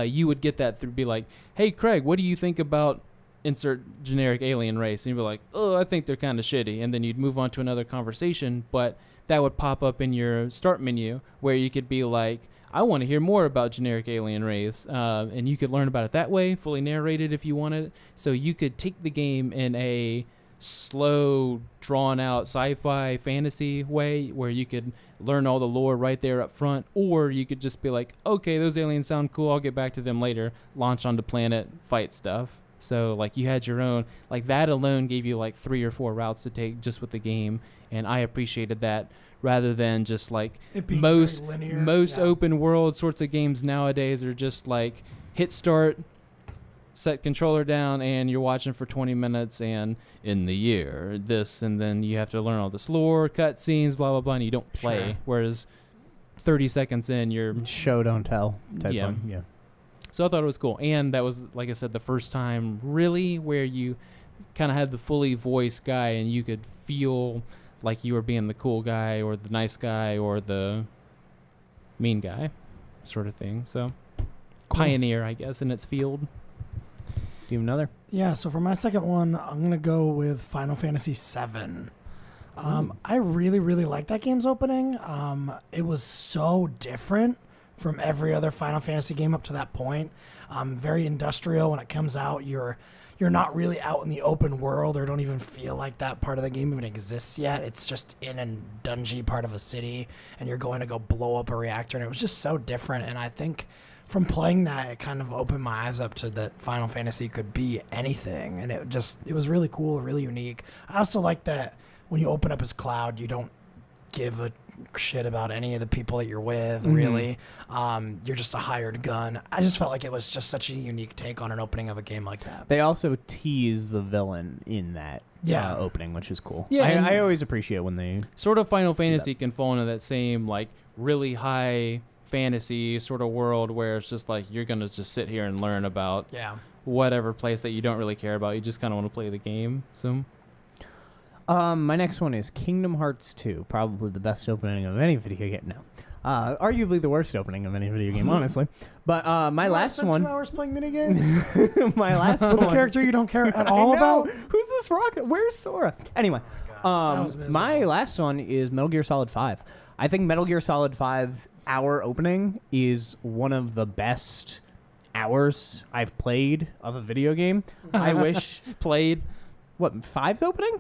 You would get that through, be like, hey Craig, what do you think about insert generic alien race? And you'd be like, oh, I think they're kind of shitty, and then you'd move on to another conversation, but that would pop up in your start menu where you could be like, I want to hear more about generic alien race, and you could learn about it that way, fully narrated if you wanted. So you could take the game in a slow, drawn-out sci-fi fantasy way where you could learn all the lore right there up front, or you could just be like, okay, those aliens sound cool, I'll get back to them later, launch onto planet, fight stuff. So like you had your own, like that alone gave you like 3 or 4 routes to take just with the game, and I appreciated that rather than just like most open world sorts of games nowadays are just like hit start, set controller down, and you're watching for 20 minutes and in the year this, and then you have to learn all this lore, cutscenes, blah blah blah, and you don't play. Sure. Whereas 30 seconds in, you're Show don't tell type Yeah. one. Yeah. So I thought it was cool. And that was, like I said, the first time really where you kind of had the fully voiced guy and you could feel like you were being the cool guy or the nice guy or the mean guy sort of thing. So pioneer, I guess, in its field. Do you have another? Yeah, so for my second one, I'm going to go with Final Fantasy VII. I really, really like that game's opening. It was so different from every other Final Fantasy game up to that point. Very industrial. When it comes out, you're not really out in the open world, or don't even feel like that part of the game even exists yet. It's just in a dungeon part of a city, and you're going to go blow up a reactor, and it was just so different. And I think from playing that, it kind of opened my eyes up to that Final Fantasy could be anything, and it was really cool, really unique. I also like that when you open up as Cloud, you don't give a shit about any of the people that you're with, really. You're just a hired gun. I just felt like it was just such a unique take on an opening of a game like that. They also tease the villain in that opening, which is cool. Yeah, and I always appreciate when they... Sort of Final Fantasy can fall into that same, like, really high fantasy sort of world where it's just like you're going to just sit here and learn about whatever place that you don't really care about. You just kind of want to play the game. So... my next one is Kingdom Hearts 2, probably the best opening of any video game. No, arguably the worst opening of any video game, honestly. But my last one, 2 hours playing minigames my last with one, a character you don't care at all about. Who's this rocket? Where's Sora? Anyway, my last one is Metal Gear Solid 5. I think Metal Gear Solid 5's hour opening is one of the best hours I've played of a video game. I wish played. What, 5's opening?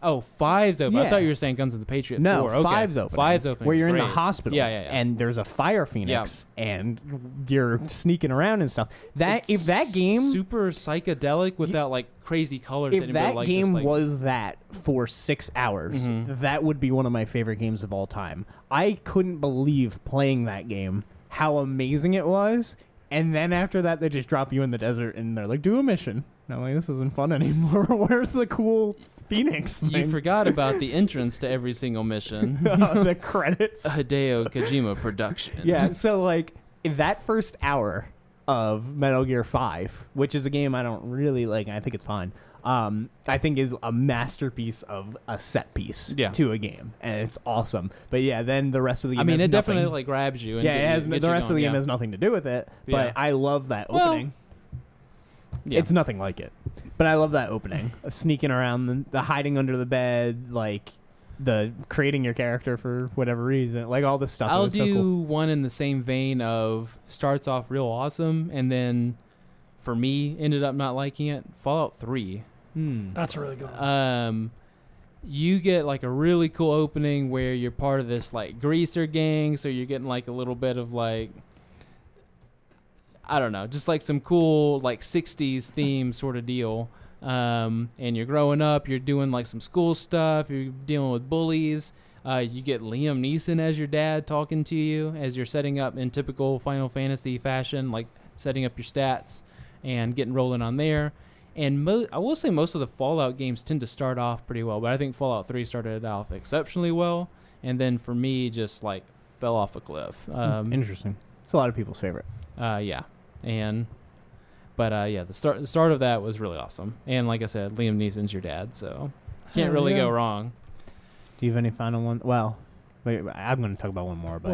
Oh, 5's open. I Yeah. thought you were saying Guns of the Patriot 4. No, Okay. 5's open. 5's open. Where you're in the Great. hospital. Yeah. And there's a fire phoenix, and you're sneaking around and stuff. If that game, super psychedelic without like crazy colors. if anybody that like, game just, like, was that for 6 hours, that would be one of my favorite games of all time. I couldn't believe playing that game, how amazing it was. And then after that, they just drop you in the desert, and they're like, do a mission. And I'm like, this isn't fun anymore. Where's the cool Phoenix thing? You forgot about the entrance to every single mission. The credits. A Hideo Kojima production. Yeah, so like that first hour of Metal Gear 5, which is a game I don't really like, I think it's fine. I think is a masterpiece of a set piece to a game, and it's awesome. But yeah, then the rest of the game. I mean, has it nothing. definitely like grabs you. And Yeah, it has, gets the you rest of the going, game has nothing to do with it. But Yeah. I love that Well, opening. Yeah. It's nothing like it, but I love that opening. Sneaking around, the hiding under the bed, like the creating your character for whatever reason, like all this stuff. I'll it was do so cool. one in the same vein of starts off real awesome, and then for me ended up not liking it. Fallout 3. That's a really good one. You get like a really cool opening where you're part of this like greaser gang, so you're getting like a little bit of like, I don't know, just like some cool like 60s theme sort of deal. And you're growing up, you're doing like some school stuff, you're dealing with bullies. You get Liam Neeson as your dad talking to you as you're setting up in typical Final Fantasy fashion, like setting up your stats and getting rolling on there. And I will say most of the Fallout games tend to start off pretty well, but I think Fallout 3 started off exceptionally well, and then for me just like fell off a cliff. Interesting. It's a lot of people's favorite. Yeah, but the start of that was really awesome, and like I said, Liam Neeson's your dad, so can't really go wrong. Do you have any final one? Well, wait, I'm going to talk about one more. But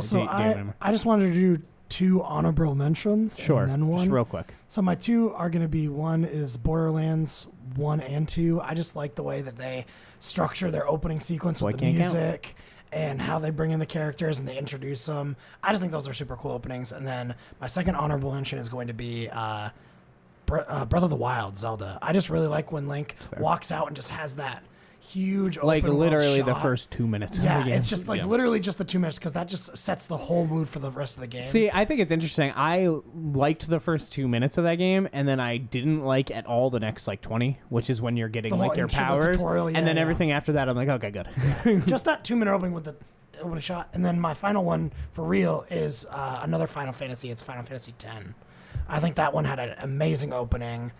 I just wanted to do 2 honorable mentions. Sure. And then one. Just real quick. So my 2 are going to be, one is Borderlands 1 and 2. I just like the way that they structure their opening sequence with the music and how they bring in the characters and they introduce them. I just think those are super cool openings. And then my second honorable mention is going to be Breath of the Wild, Zelda. I just really like when Link walks out and just has that huge open like literally world the shot. first 2 minutes of the Yeah, game. it's just like literally just the 2 minutes, because that just sets the whole mood for the rest of the game. See, I think it's interesting. I liked the first 2 minutes of that game, and then I didn't like at all the next like 20, which is when you're getting The like whole your intro, the powers, tutorial, and then everything after that, I'm like, okay, good. Just that 2 minute opening with the opening shot. And then my final one for real is another Final Fantasy. It's Final Fantasy X. I think that one had an amazing opening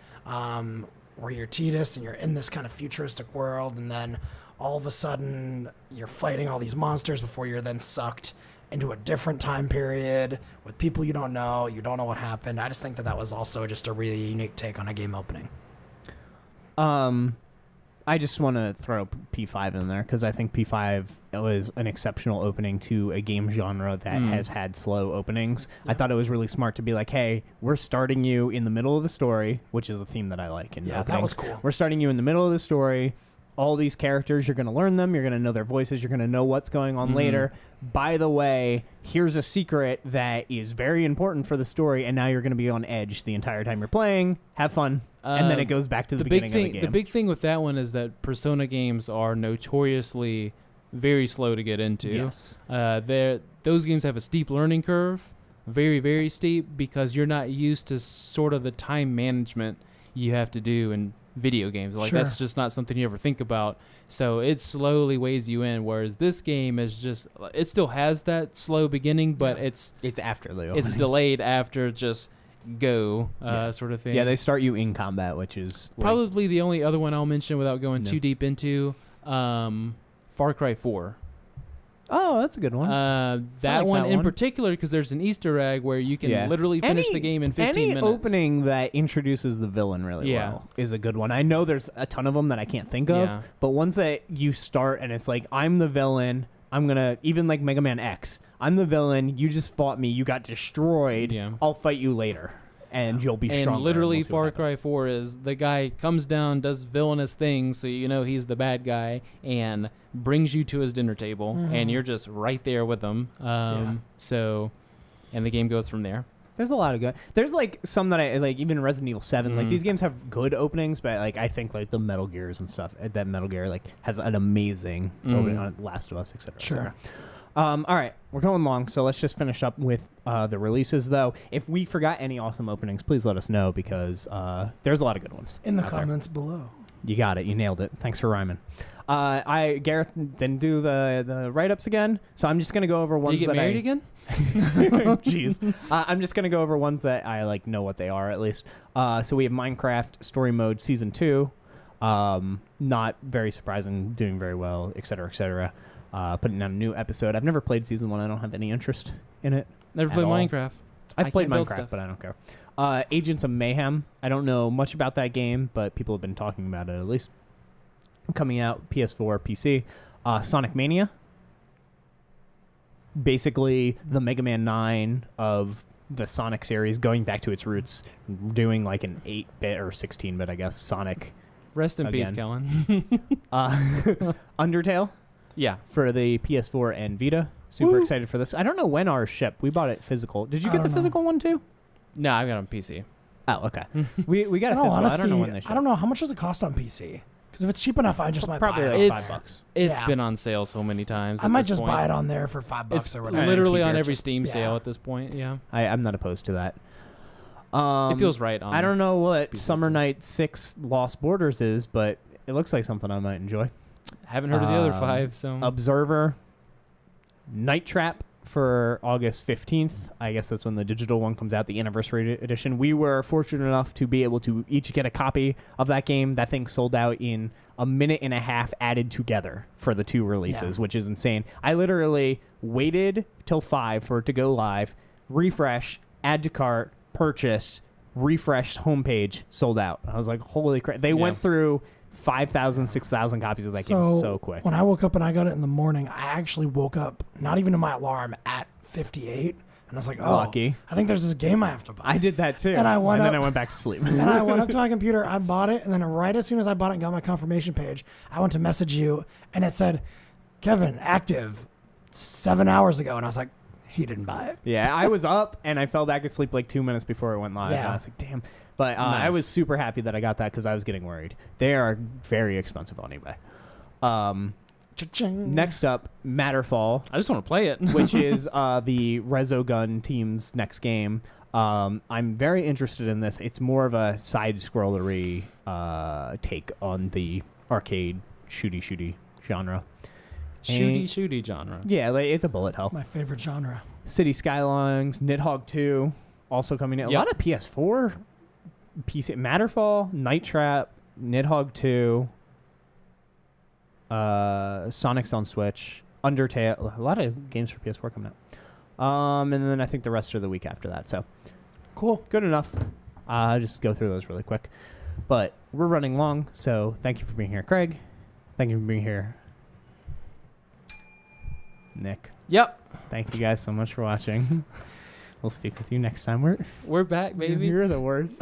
where you're Tidus and you're in this kind of futuristic world, and then all of a sudden you're fighting all these monsters before you're then sucked into a different time period with people you don't know what happened. I just think that was also just a really unique take on a game opening. I just want to throw P5 in there because I think P5 was an exceptional opening to a game genre that has had slow openings. Yeah. I thought it was really smart to be like, hey, we're starting you in the middle of the story, which is a theme that I like. In openings. That was cool. We're starting you in the middle of the story. All these characters, you're going to learn them. You're going to know their voices. You're going to know what's going on later. By the way, here's a secret that is very important for the story, and now you're going to be on edge the entire time you're playing. Have fun. And then it goes back to the beginning of the game. The big thing with that one is that Persona games are notoriously very slow to get into. Yes. Those games have a steep learning curve, very, very steep, because you're not used to sort of the time management you have to do in video games. Like, that's just not something you ever think about. So it slowly weighs you in, whereas this game is just, it still has that slow beginning, but it's after the opening. It's delayed after just go sort of thing. Yeah, they start you in combat, which is probably the only other one I'll mention without going too deep into. Far Cry 4. Oh, that's a good one. That one in particular, because there's an Easter egg where you can literally finish the game in 15 minutes. Any opening that introduces the villain really well is a good one. I know there's a ton of them that I can't think of, but ones that you start and it's like, I'm the villain, I'm going to, even like Mega Man X, I'm the villain, you just fought me, you got destroyed, I'll fight you later. And you'll be stronger. And literally, Far Cry 4 is the guy comes down, does villainous things, so you know he's the bad guy, and brings you to his dinner table, and you're just right there with him. So, and the game goes from there. There's a lot of good. There's like some that I like, even Resident Evil 7. Like these games have good openings, but like I think like the Metal Gears and stuff. That Metal Gear like has an amazing opening on Last of Us, etc. Sure. All right, we're going long, so let's just finish up with the releases, though. If we forgot any awesome openings, please let us know, because there's a lot of good ones in the comments below. You got it. You nailed it. Thanks for rhyming. Gareth didn't do the write-ups again, so I'm just going to go over ones that that married again? Jeez. I'm just going to go over ones that I like know what they are, at least. So we have Minecraft Story Mode Season 2. Not very surprising, doing very well, etc., etc. Putting out a new episode. I've never played Season 1. I don't have any interest in it. Never played Minecraft. I've played Minecraft, but I don't care. Agents of Mayhem. I don't know much about that game, but people have been talking about it at least. Coming out PS4, PC. Sonic Mania. Basically, the Mega Man 9 of the Sonic series, going back to its roots, doing like an 8-bit or 16-bit, I guess, Sonic. Rest in peace, Kellen. Undertale. Yeah. For the PS4 and Vita. Super excited for this. I don't know when ours ship. We bought it physical. Did you get the physical one too? No, I got it on PC. Oh, okay. we got a physical. Honestly, I don't know when they ship. I don't know. How much does it cost on PC? Because if it's cheap enough, I just might probably buy it. Like $5. It's been on sale so many times. I might just buy it on there for $5 it's or whatever. Literally on every Steam sale at this point. Yeah. I'm not opposed to that. It feels right. I don't know what Summer Night 6 Lost Borders is, but it looks like something I might enjoy. Haven't heard of the other 5. So Observer, Night Trap for August 15th. I guess that's when the digital one comes out, the anniversary edition. We were fortunate enough to be able to each get a copy of that game. That thing sold out in a minute and a half added together for the 2 releases, which is insane. I literally waited till 5 for it to go live, refresh, add to cart, purchase, refresh homepage, sold out. I was like, holy crap. They went through 5,000, 6,000 copies of that game so quick. When I woke up and I got it in the morning, I actually woke up, not even to my alarm, at 58. And I was like, oh, lucky. I think there's this game I have to buy. I did that too. And then I went back to sleep. And I went up to my computer, I bought it, and then right as soon as I bought it and got my confirmation page, I went to message you, and it said, Kevin, active 7 hours ago. And I was like, he didn't buy it. Yeah, I was up, and I fell back asleep like 2 minutes before it went live. Yeah. And I was like, damn. But I was super happy that I got that because I was getting worried. They are very expensive on eBay. Next up, Matterfall. I just want to play it. Which is the Resogun team's next game. I'm very interested in this. It's more of a side-scrollery take on the arcade shooty genre. Shooty genre. Yeah, like, it's a bullet hell. It's my favorite genre. City Skylines, Nidhogg 2, also coming in. A lot of PS4, PC, Matterfall, Night Trap, Nidhogg 2, Sonic's on Switch, Undertale. A lot of games for PS4 coming out. And then I think the rest are the week after that. So Cool. good enough. Just go through those really quick. But we're running long, so thank you for being here, Craig. Thank you for being here, Nick. Yep. Thank you guys so much for watching. We'll speak with you next time. We're back, baby. You're the worst.